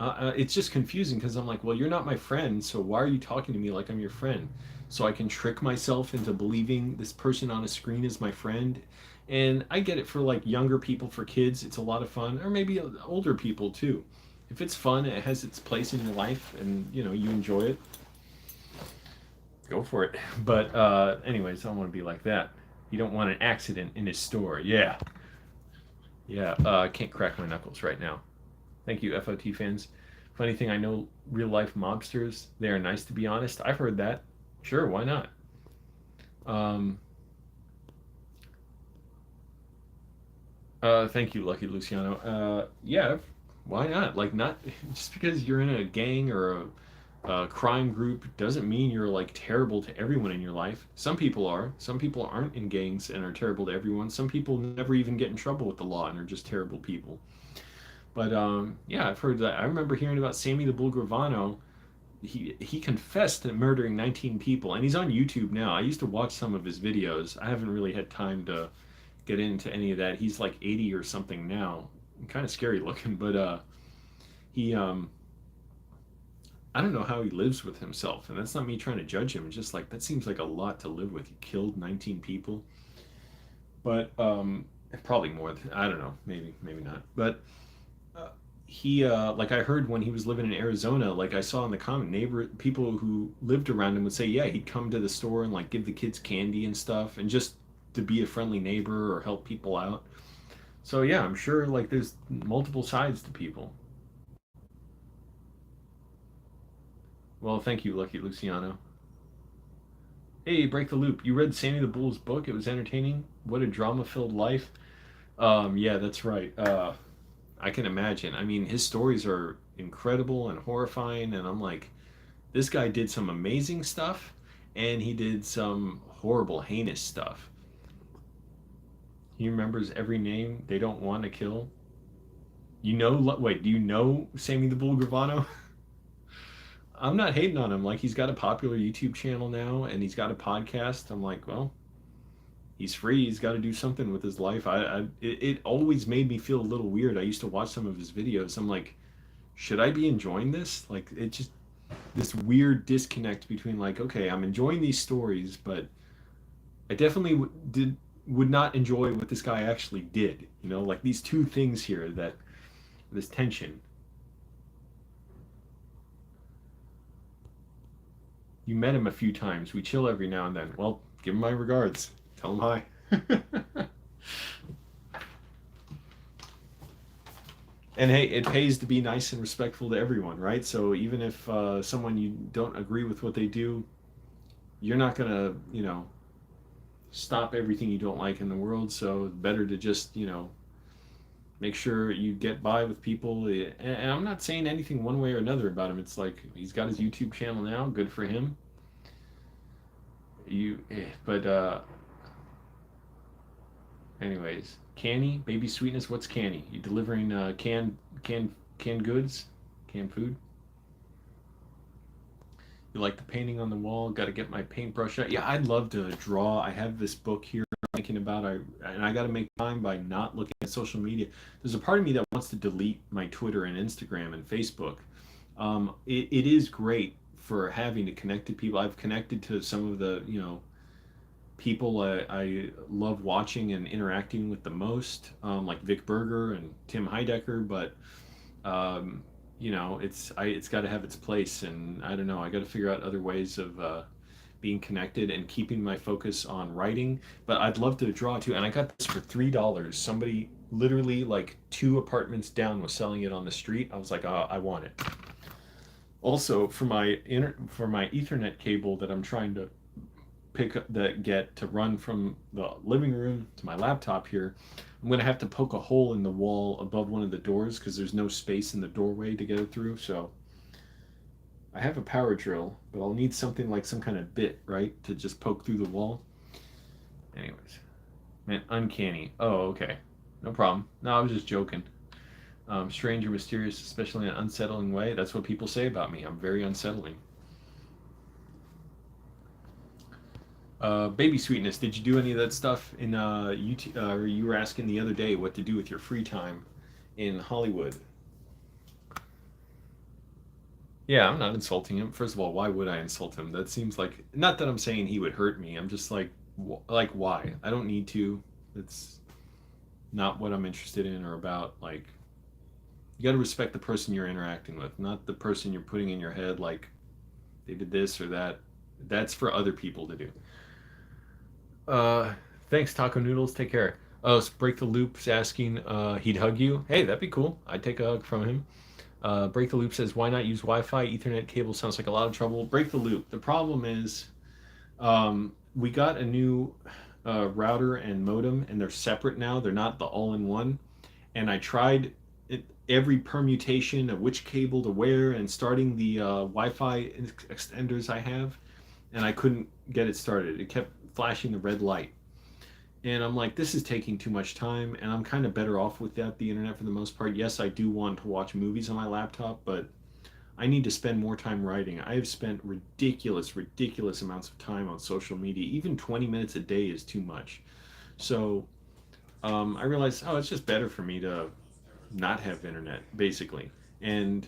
it's just confusing because I'm like, well, you're not my friend, so why are you talking to me like I'm your friend? So I can trick myself into believing this person on a screen is my friend. And I get it for like younger people, for kids, it's a lot of fun, or maybe older people too. If it's fun, it has its place in your life, and you know you enjoy it, go for it. But anyways, I don't want to be like that. You don't want an accident in a store. Yeah. I can't crack my knuckles right now. Thank you, FOT fans. Funny thing, I know real life mobsters. They are nice, to be honest. I've heard that. Sure, why not? Thank you, Lucky Luciano. Yeah, why not? Like, not just because you're in a gang or a crime group doesn't mean you're like terrible to everyone in your life. Some people are. Some people aren't in gangs and are terrible to everyone. Some people never even get in trouble with the law and are just terrible people. But yeah, I've heard that. I remember hearing about Sammy the Bull Gravano. He confessed to murdering 19 people, and he's on YouTube now. I used to watch some of his videos. I haven't really had time to get into any of that. He's like 80 or something now, kind of scary looking, but he I don't know how he lives with himself, and that's not me trying to judge him. It's just like that seems like a lot to live with. He killed 19 people, but probably more. I don't know, maybe not. But he like I heard when he was living in Arizona, like I saw in the comment, neighbor people who lived around him would say, yeah, he'd come to the store and like give the kids candy and stuff, and just to be a friendly neighbor or help people out. So yeah, I'm sure like there's multiple sides to people. Well, thank you, Lucky Luciano. Hey, break the loop. You read Sandy the Bull's book? It was entertaining. What a drama-filled life. Yeah, that's right. I can imagine. I mean, his stories are incredible and horrifying, and I'm like, this guy did some amazing stuff, and he did some horrible, heinous stuff. He remembers every name they don't want to kill. You know, wait, do you know Sammy the Bull Gravano? I'm not hating on him. Like, he's got a popular YouTube channel now, and he's got a podcast. I'm like, well, he's free. He's got to do something with his life. It always made me feel a little weird. I used to watch some of his videos. I'm like, should I be enjoying this? Like, it just this weird disconnect between like, okay, I'm enjoying these stories, but I definitely would not enjoy what this guy actually did. You know, like these two things here that this tension. You met him a few times. We chill every now and then. Well, give him my regards. Tell him hi. And hey, it pays to be nice and respectful to everyone, right? So even if someone you don't agree with what they do, you're not gonna, stop everything you don't like in the world. So it's better to just, make sure you get by with people. And I'm not saying anything one way or another about him. It's like he's got his YouTube channel now. Good for him. But anyways, Canny, baby sweetness. What's Canny? You delivering canned goods, canned food? You like the painting on the wall? Got to get my paintbrush out. Yeah, I'd love to draw. I have this book here I'm thinking about. I got to make time by not looking at social media. There's a part of me that wants to delete my Twitter and Instagram and Facebook. It is great for having to connect to people. I've connected to some of the people I love watching and interacting with the most, like Vic Berger and Tim Heidecker. But um, it's got to have its place, and I don't know. I got to figure out other ways of being connected and keeping my focus on writing. But I'd love to draw too, and I got this for $3. Somebody literally like two apartments down was selling it on the street. I was like, oh, I want it. Also, for my Ethernet cable that I'm trying to get to run from the living room to my laptop here, I'm gonna have to poke a hole in the wall above one of the doors because there's no space in the doorway to get it through. So I have a power drill, but I'll need something like some kind of bit, right, to just poke through the wall. Anyways, man, uncanny. Oh, okay, no problem. No, I was just joking. Strange or mysterious, especially in an unsettling way. That's what people say about me. I'm very unsettling. Baby sweetness. Did you do any of that stuff in YouTube? Or you were asking the other day what to do with your free time in Hollywood. Yeah, I'm not insulting him. First of all, why would I insult him? That seems like not that I'm saying he would hurt me. I'm just like why? I don't need to. It's not what I'm interested in or about. Like you got to respect the person you're interacting with, not the person you're putting in your head like they did this or that. That's for other people to do. Uh, Thanks, Taco Noodles. Take care. Oh, Break the Loop's asking he'd hug you. Hey, that'd be cool. I'd take a hug from him. Break the Loop says, why not use Wi-Fi? Ethernet cable sounds like a lot of trouble. Break the Loop. The problem is we got a new router and modem, and they're separate now. They're not the all-in-one. And I tried every permutation of which cable to wear and starting the Wi-Fi extenders I have, and I couldn't get it started. It kept flashing the red light. And I'm like, this is taking too much time, and I'm kind of better off without the internet for the most part. Yes, I do want to watch movies on my laptop, but I need to spend more time writing. I have spent ridiculous amounts of time on social media. Even 20 minutes a day is too much. So I realized, oh, it's just better for me to not have internet, basically. And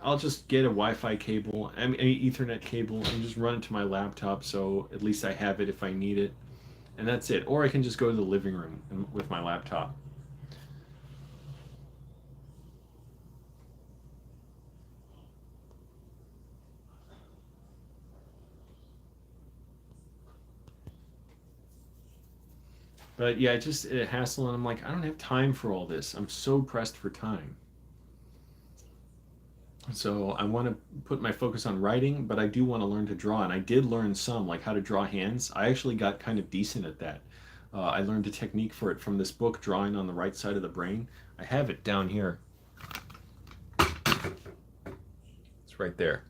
I'll just get a Wi-Fi cable, I mean, an Ethernet cable, and just run it to my laptop, so at least I have it if I need it, and that's it. Or I can just go to the living room with my laptop. But yeah, just a hassle, and I'm like, I don't have time for all this. I'm so pressed for time. So I want to put my focus on writing, but I do want to learn to draw, and I did learn some, like how to draw hands. I actually got kind of decent at that. I learned a technique for it from this book, Drawing on the Right Side of the Brain. I have it down here. It's right there.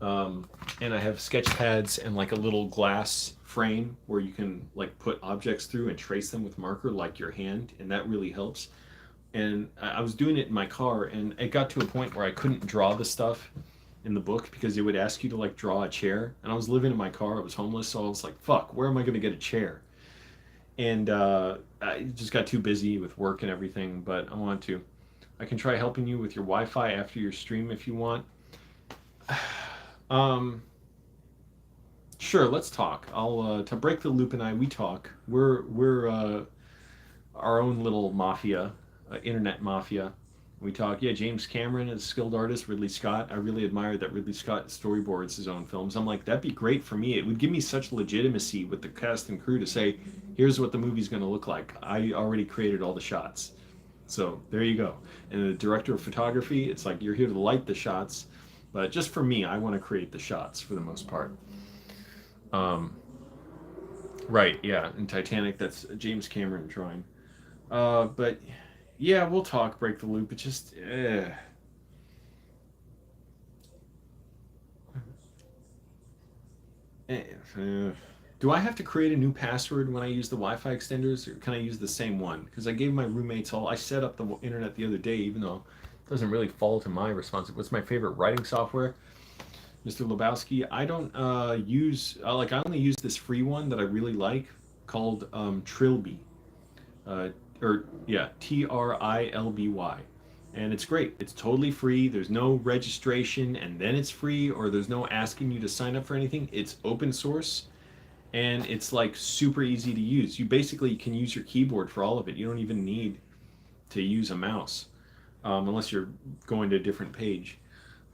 And I have sketch pads and like a little glass frame where you can like put objects through and trace them with marker, like your hand, and that really helps. And I was doing it in my car, and it got to a point where I couldn't draw the stuff in the book because it would ask you to like draw a chair. And I was living in my car, I was homeless, so I was like, fuck, where am I going to get a chair? And I just got too busy with work and everything, but I want to. I can try helping you with your Wi-Fi after your stream if you want. um, sure, let's talk. I'll to break the loop, and we talk. We're our own little mafia, internet mafia. We talk. Yeah, James Cameron is a skilled artist. Ridley Scott. I really admire that Ridley Scott storyboards his own films. I'm like, that'd be great for me. It would give me such legitimacy with the cast and crew to say, here's what the movie's going to look like. I already created all the shots. So there you go. And the director of photography, it's like you're here to light the shots, but just for me, I want to create the shots for the most part. Um, right, yeah. In Titanic, that's James Cameron drawing. But yeah, we'll talk. Break the loop. It just, eh, eh. Do I have to create a new password when I use the Wi-Fi extenders, or can I use the same one? Because I gave my roommates all. I set up the internet the other day, even though it doesn't really fall to my responsibility. What's my favorite writing software, Mr. Lebowski? I don't use like I only use this free one that I really like called Trilby. uh, or yeah, Trilby, and it's great. It's totally free. There's no registration, and then it's free, or there's no asking you to sign up for anything. It's open source, and it's like super easy to use. You basically can use your keyboard for all of it. You don't even need to use a mouse, unless you're going to a different page.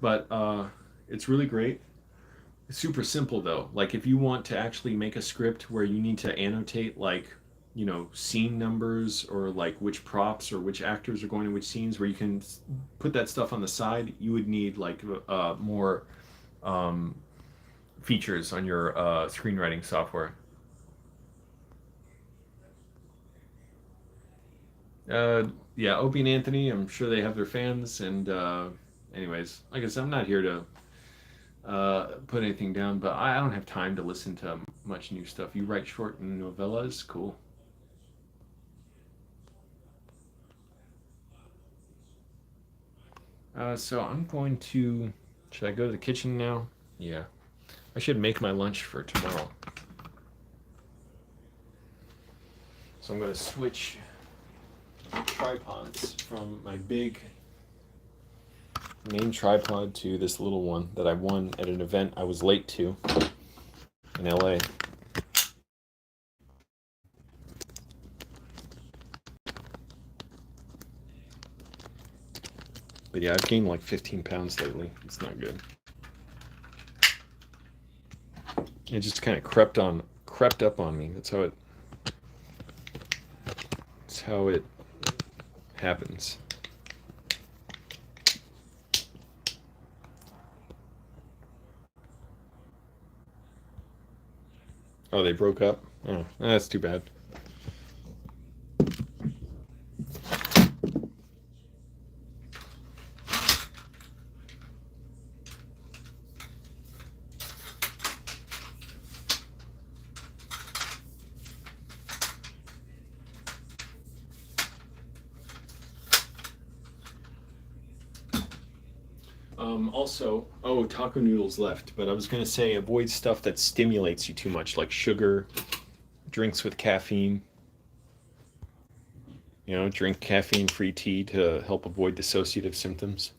But it's really great. It's super simple though. Like if you want to actually make a script where you need to annotate like, scene numbers, or like which props or which actors are going to which scenes, where you can put that stuff on the side, you would need like more um, features on your screenwriting software. Uh, yeah, Opie and Anthony, I'm sure they have their fans. And anyways, like I said, I'm not here to put anything down, but I don't have time to listen to much new stuff. You write short novellas, cool. So I'm going to. Should I go to the kitchen now? Yeah. I should make my lunch for tomorrow. So I'm going to switch tripods from my big main tripod to this little one that I won at an event I was late to in LA. But yeah, I've gained like 15 pounds lately. It's not good. It just kind of crept up on me. That's how it happens. Oh, they broke up? Oh, that's too bad. Also, oh, taco noodles left, but I was going to say avoid stuff that stimulates you too much, like sugar, drinks with caffeine. drink caffeine-free tea to help avoid dissociative symptoms.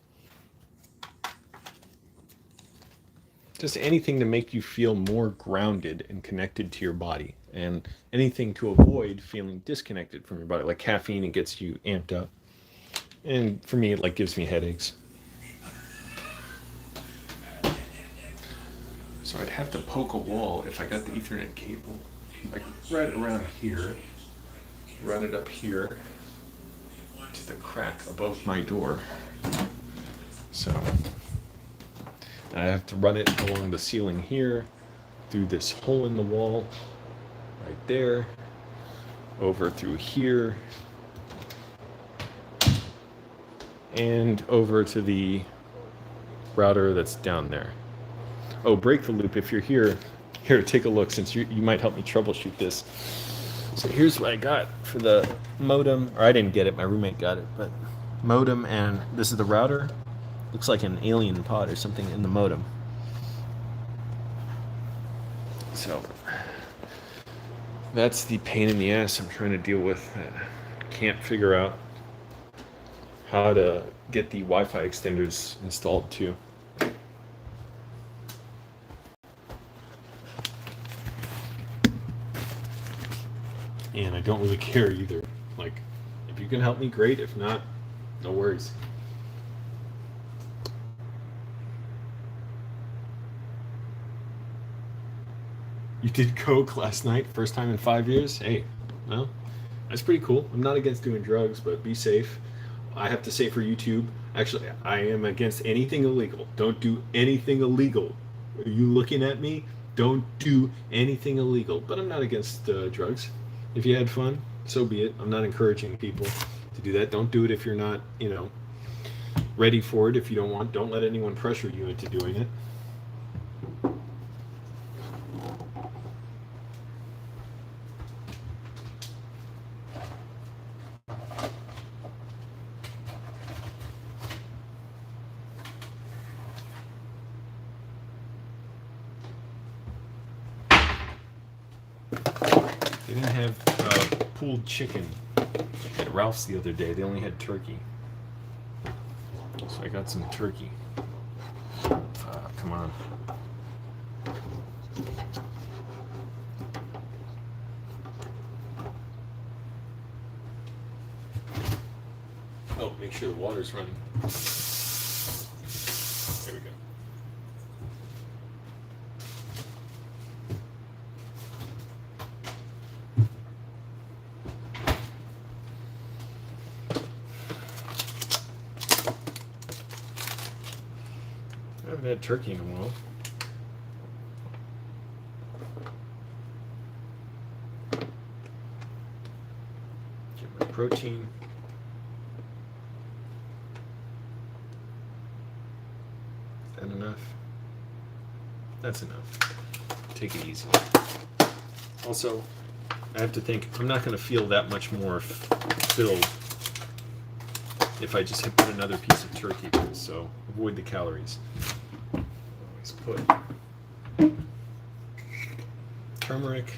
Just anything to make you feel more grounded and connected to your body, and anything to avoid feeling disconnected from your body. Like caffeine, it gets you amped up, and for me, it gives me headaches. So I'd have to poke a wall if I got the Ethernet cable, like right around here, run it up here to the crack above my door. So I have to run it along the ceiling here, through this hole in the wall, right there, over through here, and over to the router that's down there. Oh, break the loop if you're here. Here, take a look, since you might help me troubleshoot this. So here's what I got for the modem, or I didn't get it, my roommate got it, but modem, and this is the router. Looks like an alien pod or something in the modem. So that's the pain in the ass I'm trying to deal with. Can't figure out how to get the Wi-Fi extenders installed too. And I don't really care either. Like, if you can help me, great. If not, no worries. You did coke last night, first time in 5 years? Hey, well, that's pretty cool. I'm not against doing drugs, but be safe. I have to say for YouTube, actually, I am against anything illegal. Don't do anything illegal. Are you looking at me? Don't do anything illegal. But I'm not against drugs. If you had fun, so be it. I'm not encouraging people to do that. Don't do it if you're not, ready for it. If you don't let anyone pressure you into doing it. They didn't have pulled chicken at Ralph's the other day. They only had turkey. So I got some turkey. Come on. Oh, make sure the water's running. There we go. I haven't had turkey in a while. Get my protein. Is that enough? That's enough. Take it easy. Also, I have to think, I'm not going to feel that much more filled if I just put another piece of turkey in, so avoid the calories. Always put turmeric.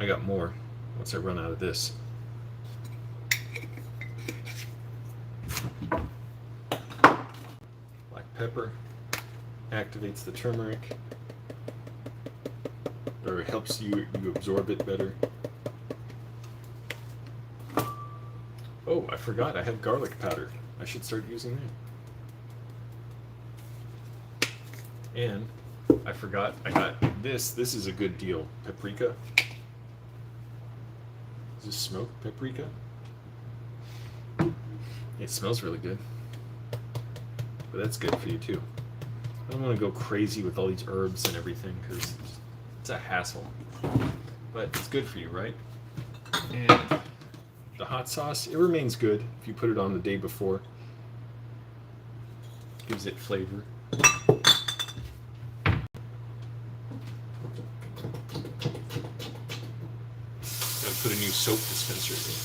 I got more once I run out of this. Black pepper activates the turmeric, or it helps you absorb it better. Oh, I forgot I have garlic powder. I should start using that. And I forgot I got this. This is a good deal. Paprika. Is this smoked paprika? It smells really good. But that's good for you too. I don't want to go crazy with all these herbs and everything because it's a hassle. But it's good for you, right? And the hot sauce, it remains good if you put it on the day before. Gives it flavor. Gotta put a new soap dispenser in.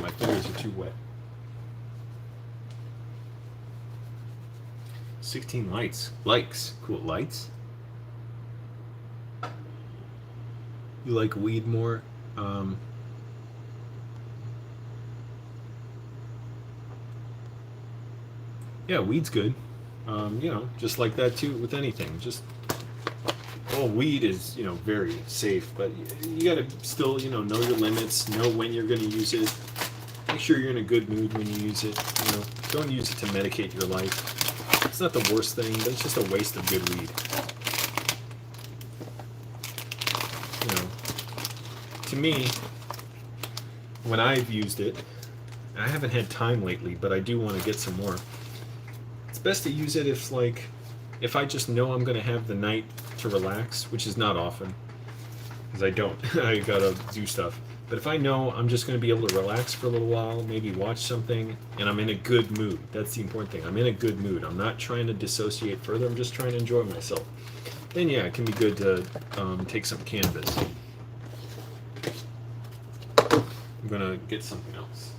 My fingers are too wet. 16 likes. Cool. Lights. You like weed more? Yeah, weed's good. Just like that too with anything. Weed is, very safe, but you gotta still, know your limits, know when you're gonna use it. Make sure you're in a good mood when you use it. Don't use it to medicate your life. It's not the worst thing, but it's just a waste of good weed. To me, when I've used it, I haven't had time lately, but I do want to get some more. It's best to use it if I just know I'm going to have the night to relax, which is not often, because I don't. I gotta do stuff. But if I know I'm just going to be able to relax for a little while, maybe watch something, and I'm in a good mood. That's the important thing. I'm in a good mood. I'm not trying to dissociate further. I'm just trying to enjoy myself. Then yeah, it can be good to take some cannabis. I'm going to get something else.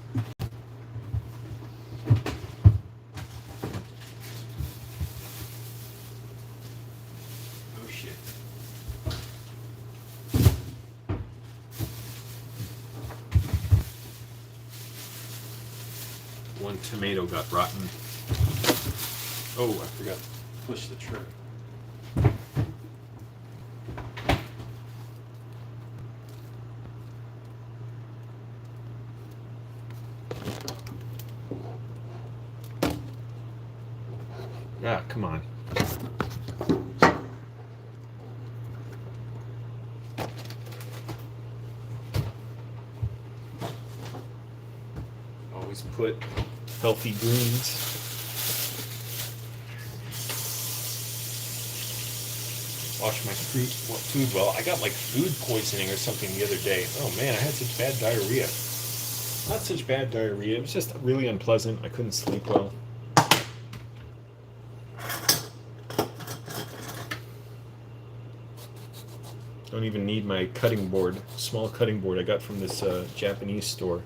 One tomato got rotten. Oh, I forgot to push the tray. Ah, come on. Always put healthy greens. Wash my food well. I got like food poisoning or something the other day. Oh man, I had such bad diarrhea. Not such bad diarrhea, it was just really unpleasant. I couldn't sleep well. Don't even need my cutting board, small cutting board I got from this Japanese store.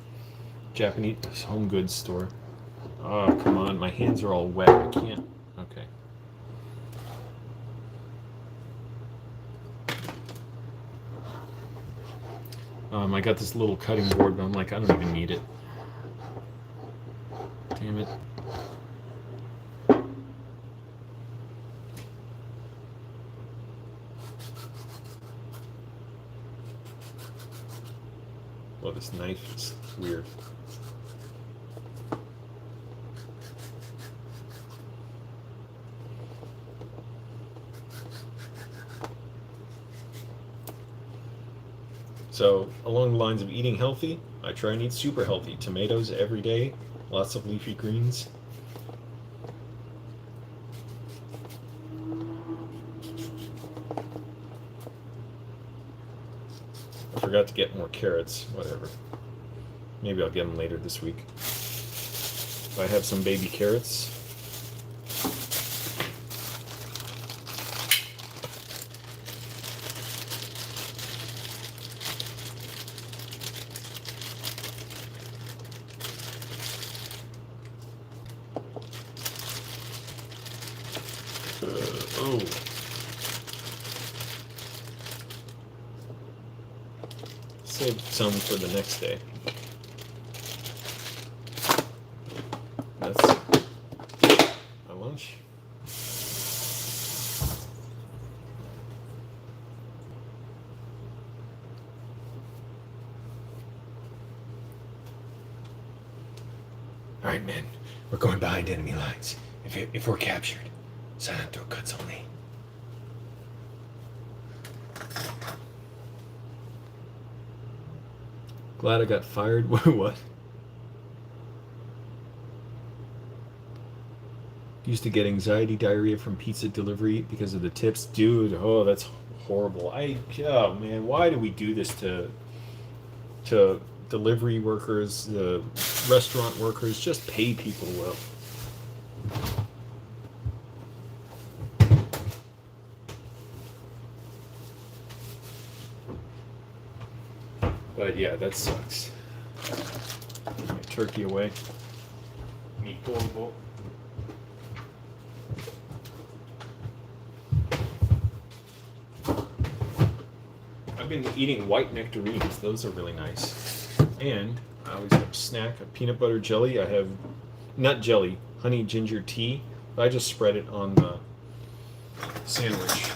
Japanese home goods store. Oh, come on, my hands are all wet. I can't. Okay. I got this little cutting board, but I'm like, I don't even need it. Damn it. Oh, this knife is weird. So, along the lines of eating healthy, I try and eat super healthy. Tomatoes every day, lots of leafy greens. I forgot to get more carrots, whatever. Maybe I'll get them later this week. I have some baby carrots. Save some for the next day. That's my lunch. All right, men. We're going behind enemy lines. If we're captured, silent throat cuts only. Glad I got fired. What? Used to get anxiety diarrhea from pizza delivery because of the tips. Dude, oh, that's horrible. Oh man, why do we do this to delivery workers, the restaurant workers? Just pay people well. But yeah, that sucks. Put my turkey away. Meat bowl. I've been eating white nectarines. Those are really nice. And I always have a snack, a peanut butter jelly. I have nut jelly, honey ginger tea. I just spread it on the sandwich.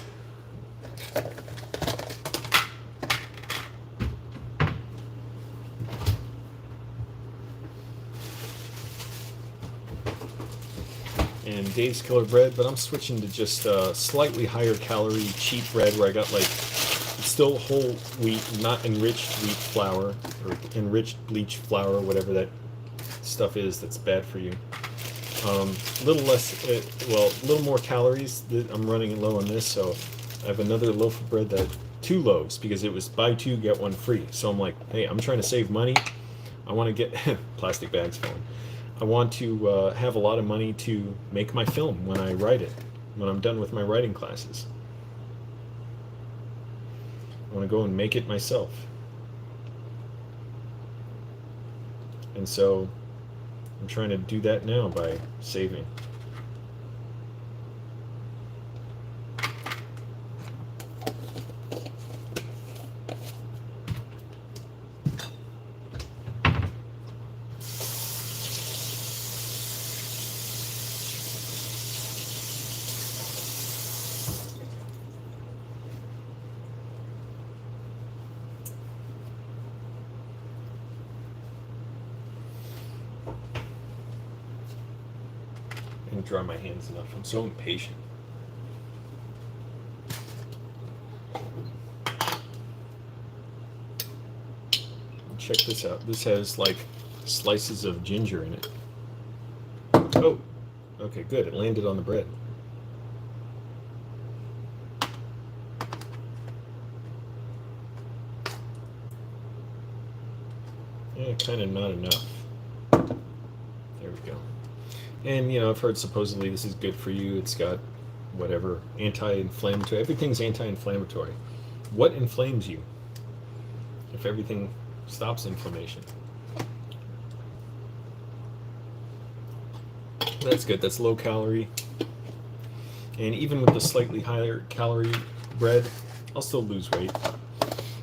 And Dave's Killer bread, but I'm switching to just slightly higher calorie, cheap bread where I got like still whole wheat, not enriched wheat flour or enriched bleached flour, whatever that stuff is that's bad for you. A little less, a little more calories. I'm running low on this, so I have another loaf of bread, 2 loaves, because it was buy 2 get 1 free. So I'm like, hey, I'm trying to save money. I want to get plastic bags falling. I want to have a lot of money to make my film when I write it, when I'm done with my writing classes. I want to go and make it myself. And so I'm trying to do that now by saving. Dry my hands enough. I'm so impatient. Check this out. This has like slices of ginger in it. Oh, okay, good. It landed on the bread. Yeah, kind of not enough. There we go. And, I've heard supposedly this is good for you. It's got whatever, anti-inflammatory. Everything's anti-inflammatory. What inflames you? If everything stops inflammation. That's good. That's low calorie. And even with the slightly higher calorie bread, I'll still lose weight.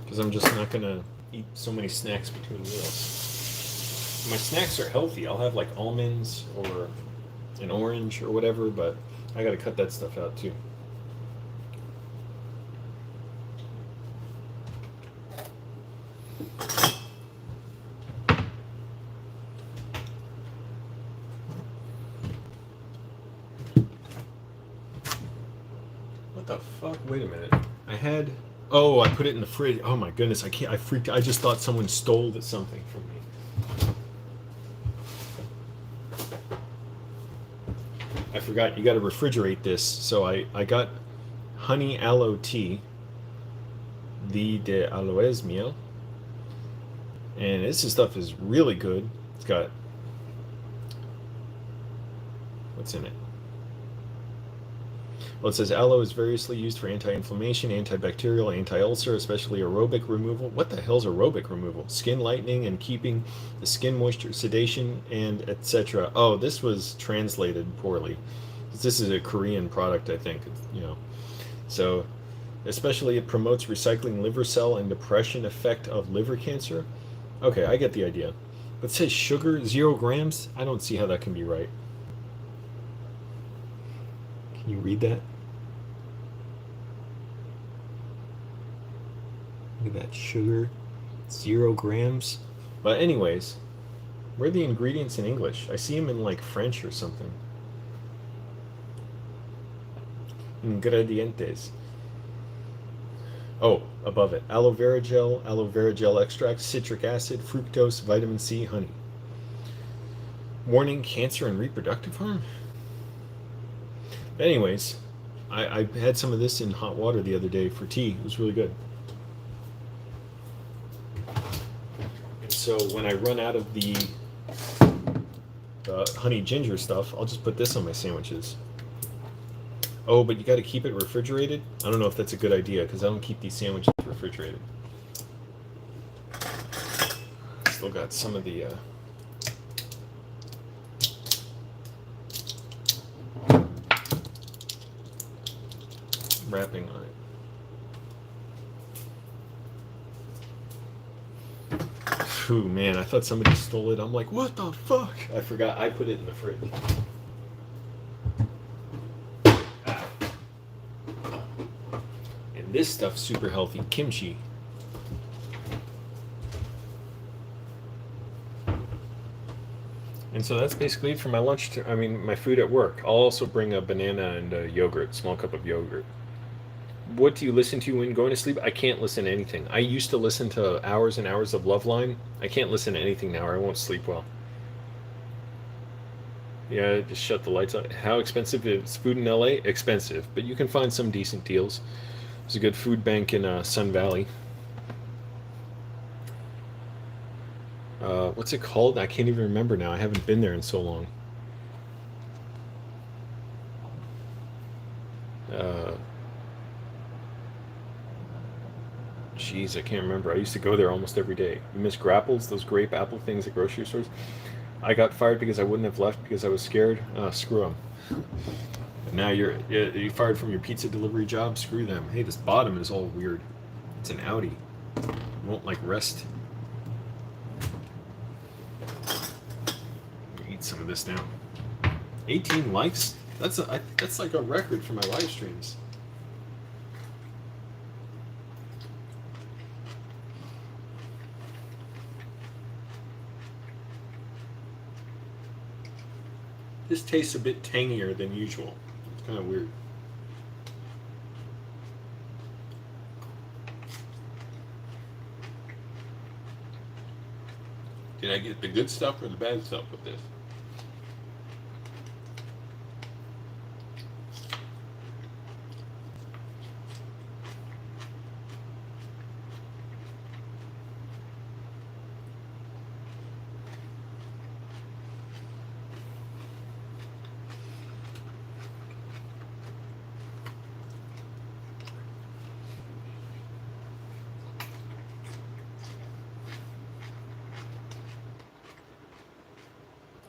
Because I'm just not going to eat so many snacks between meals. My snacks are healthy. I'll have like almonds or an orange or whatever, but I got to cut that stuff out too. What the fuck? Wait a minute. Oh, I put it in the fridge. Oh my goodness, I freaked. I just thought someone stole something from me. I forgot, you got to refrigerate this. So I got honey aloe tea, de aloes miel, and this stuff is really good. It's got, what's in it? Well, it says aloe is variously used for anti-inflammation, antibacterial, anti-ulcer, especially aerobic removal. What the hell's aerobic removal? Skin lightening and keeping the skin moisture, sedation, and etc. Oh, this was translated poorly. This is a Korean product, I think. So, especially it promotes recycling liver cell and depression effect of liver cancer. Okay, I get the idea. But it says sugar, 0 grams. I don't see how that can be right. Can you read that? Look at that, sugar, 0 grams. But anyways, where are the ingredients in English? I see them in like French or something. Ingredientes. Oh, above it. Aloe vera gel extract, citric acid, fructose, vitamin C, honey. Warning, cancer and reproductive harm? Anyways, I had some of this in hot water the other day for tea. It was really good. And so when I run out of the honey ginger stuff, I'll just put this on my sandwiches. Oh, but you got to keep it refrigerated? I don't know if that's a good idea because I don't keep these sandwiches refrigerated. Still got some of the wrapping on it. Ooh, man, I thought somebody stole it. I'm like, what the fuck? I forgot. I put it in the fridge. And this stuff's super healthy. Kimchi. And so that's basically it for my lunch. My food at work. I'll also bring a banana and a yogurt, small cup of yogurt. What do you listen to when going to sleep? I can't listen to anything. I used to listen to hours and hours of Loveline. I can't listen to anything now or I won't sleep well. Yeah, just shut the lights on. How expensive is food in LA? Expensive, but you can find some decent deals. There's a good food bank in Sun Valley. What's it called? I can't even remember now. I haven't been there in so long. Jeez, I can't remember. I used to go there almost every day. You miss Grapples, those grape apple things at grocery stores? I got fired because I wouldn't have left because I was scared. Screw them. Now you're fired from your pizza delivery job. Screw them. Hey, this bottom is all weird. It's an Audi. It won't like rest. Eat some of this now. 18 likes. That's like a record for my live streams. This tastes a bit tangier than usual. It's kind of weird. Did I get the good stuff or the bad stuff with this?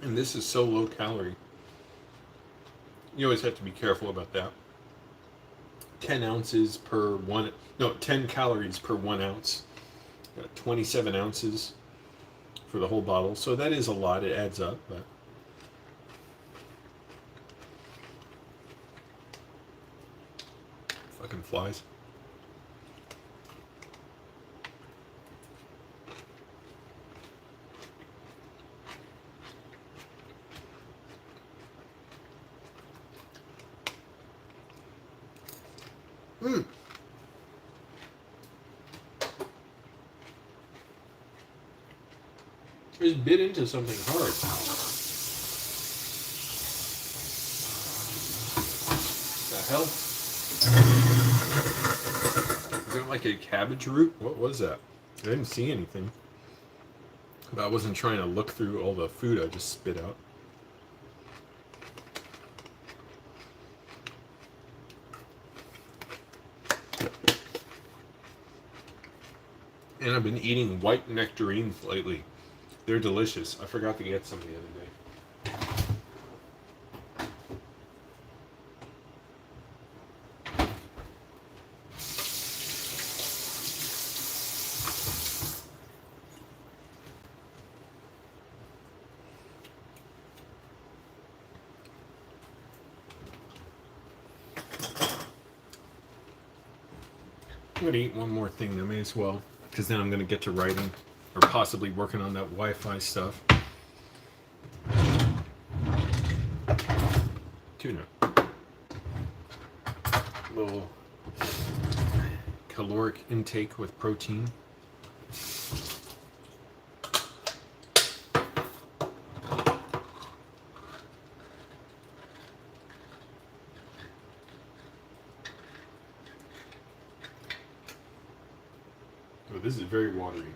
And this is so low calorie. You always have to be careful about that. 10 ounces per 10 calories per 1 ounce. 27 ounces for the whole bottle. So that is a lot. It adds up, but fucking flies. Just bit into something hard. The hell? Is it like a cabbage root? What was that? I didn't see anything. But I wasn't trying to look through all the food I just spit out. And I've been eating white nectarines lately. They're delicious. I forgot to get some the other day. I'm going to eat one more thing, I may as well, because then I'm going to get to writing. Or possibly working on that Wi-Fi stuff. Tuna. Little caloric intake with protein. Oh, this is very watery.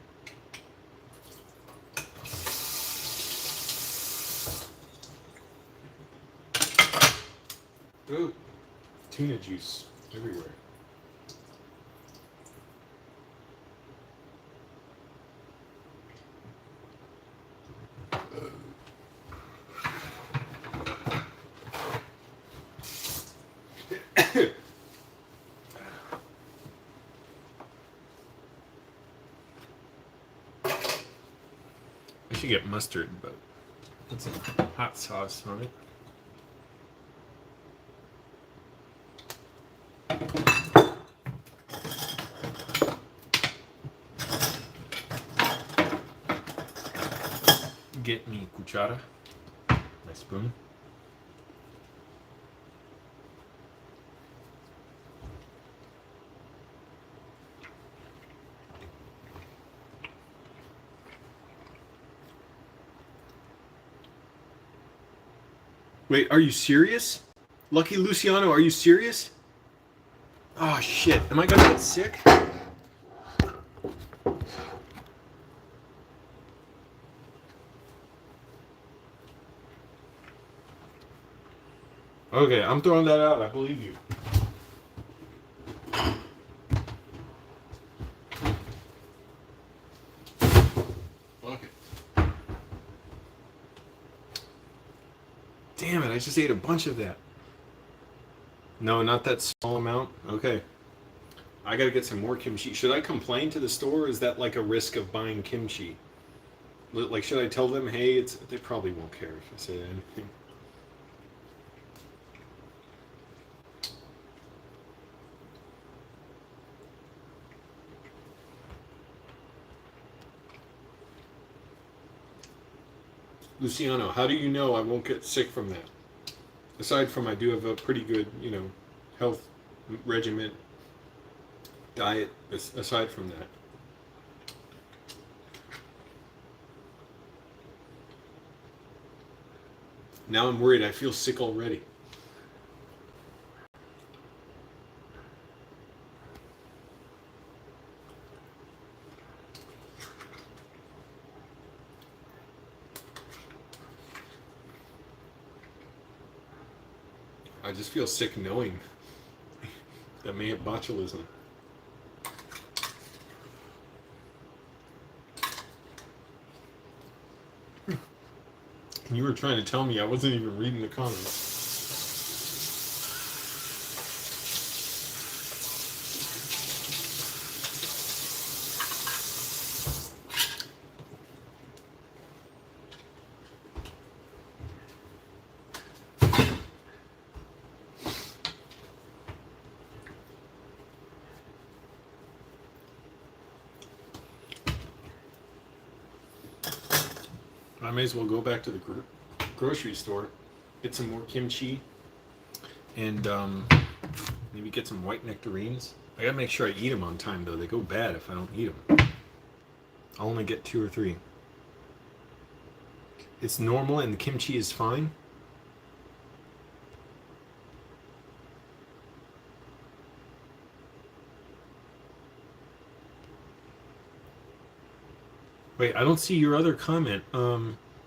Ooh, tuna juice everywhere. I should get mustard, but put some hot sauce on it. Get me cuchara, my spoon. Wait, are you serious? Lucky Luciano, are you serious? Oh shit, am I gonna get sick? Okay, I'm throwing that out, I believe you. Okay. Damn it, I just ate a bunch of that. No, not that small amount? Okay. I gotta get some more kimchi. Should I complain to the store, or is that like a risk of buying kimchi? Like, should I tell them, hey, it's... They probably won't care if I say anything. Luciano, how do you know I won't get sick from that? Aside from I do have a pretty good, health regimen, diet, aside from that. Now I'm worried. I feel sick already. I just feel sick knowing that may have botulism. You were trying to tell me I wasn't even reading the comments. I may as well go back to the grocery store, get some more kimchi, and maybe get some white nectarines. I gotta make sure I eat them on time, though. They go bad if I don't eat them. I'll only get 2 or 3. It's normal and the kimchi is fine. Wait, I don't see your other comment.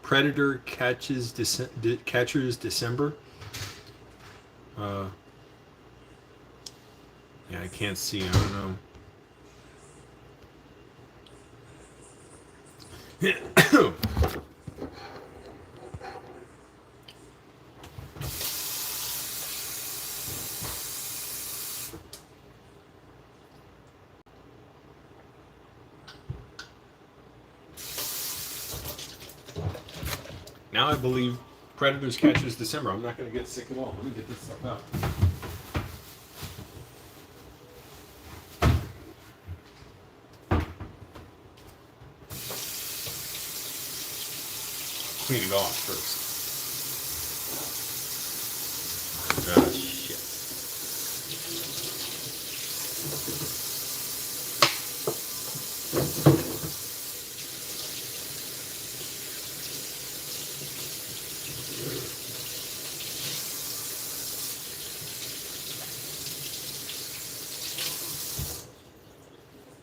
Predator catchers December. Yeah, I can't see. I don't know. Now I believe Predators catchers December. I'm not going to get sick at all. Let me get this stuff out. Clean it off first. Ah, shit.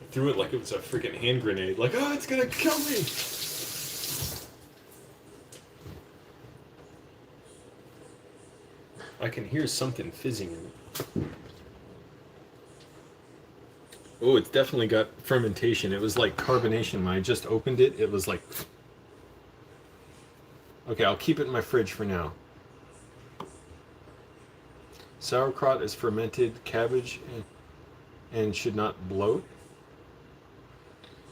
I threw it like it was a freaking hand grenade. Like, oh, it's gonna kill me! I can hear something fizzing in it. Oh, it's definitely got fermentation. It was like carbonation. When I just opened it, it was like... Okay, I'll keep it in my fridge for now. Sauerkraut is fermented cabbage and should not bloat.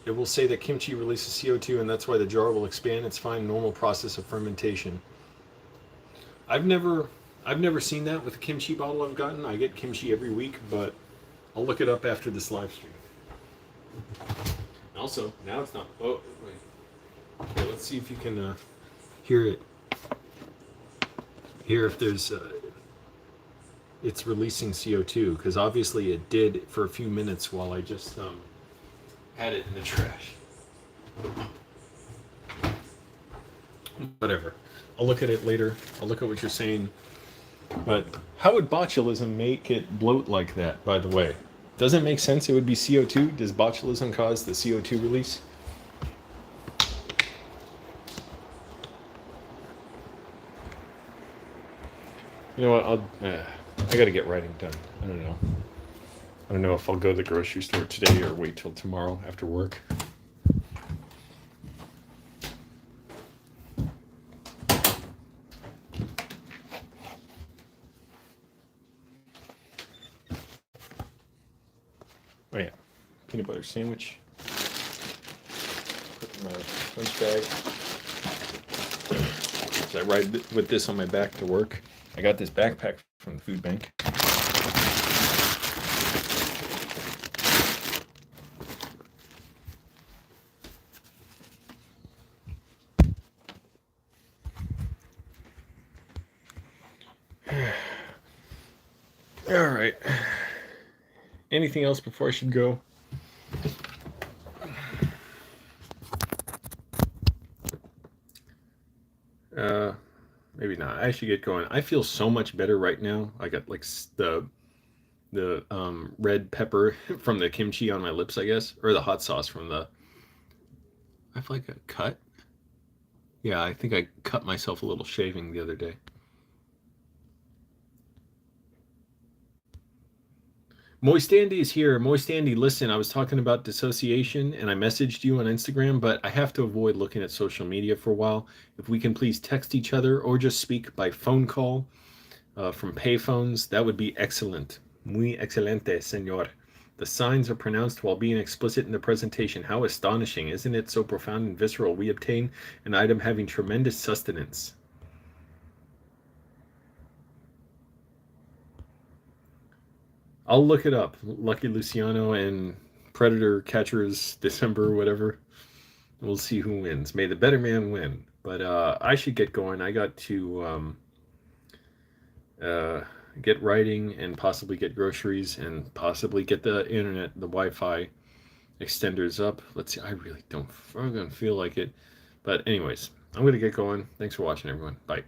It will say that kimchi releases CO2 and that's why the jar will expand. It's fine, normal process of fermentation. I've never seen that with the kimchi bottle I've gotten. I get kimchi every week, but I'll look it up after this live stream. Also, now it's not. Oh, wait. Okay, let's see if you can hear it. Hear if there's. It's releasing CO2 because obviously it did for a few minutes while I just had it in the trash. Whatever. I'll look at it later. I'll look at what you're saying. But how would botulism make it bloat like that, by the way? Doesn't it make sense it would be CO2? Does botulism cause the CO2 release? You know what? I got to get writing done. I don't know. I don't know if I'll go to the grocery store today or wait till tomorrow after work. Oh yeah, peanut butter sandwich. Put in my lunch bag. So I ride with this on my back to work. I got this backpack from the food bank. All right. Anything else before I should go? Maybe not. I should get going. I feel so much better right now. I got like the red pepper from the kimchi on my lips, I guess, or the hot sauce from the. I have like a cut. Yeah, I think I cut myself a little shaving the other day. Moist Andy is here. Moist Andy, listen, I was talking about dissociation and I messaged you on Instagram, but I have to avoid looking at social media for a while. If we can please text each other or just speak by phone call from payphones, that would be excellent. Muy excelente, señor. The signs are pronounced while being explicit in the presentation. How astonishing. Isn't it so profound and visceral? We obtain an item having tremendous sustenance. I'll look it up. Lucky Luciano and Predator Catchers December, whatever. We'll see who wins. May the better man win. But I should get going. I got to get writing and possibly get groceries and possibly get the internet, the Wi-Fi extenders up. Let's see. I really don't feel like it. But anyways, I'm going to get going. Thanks for watching, everyone. Bye.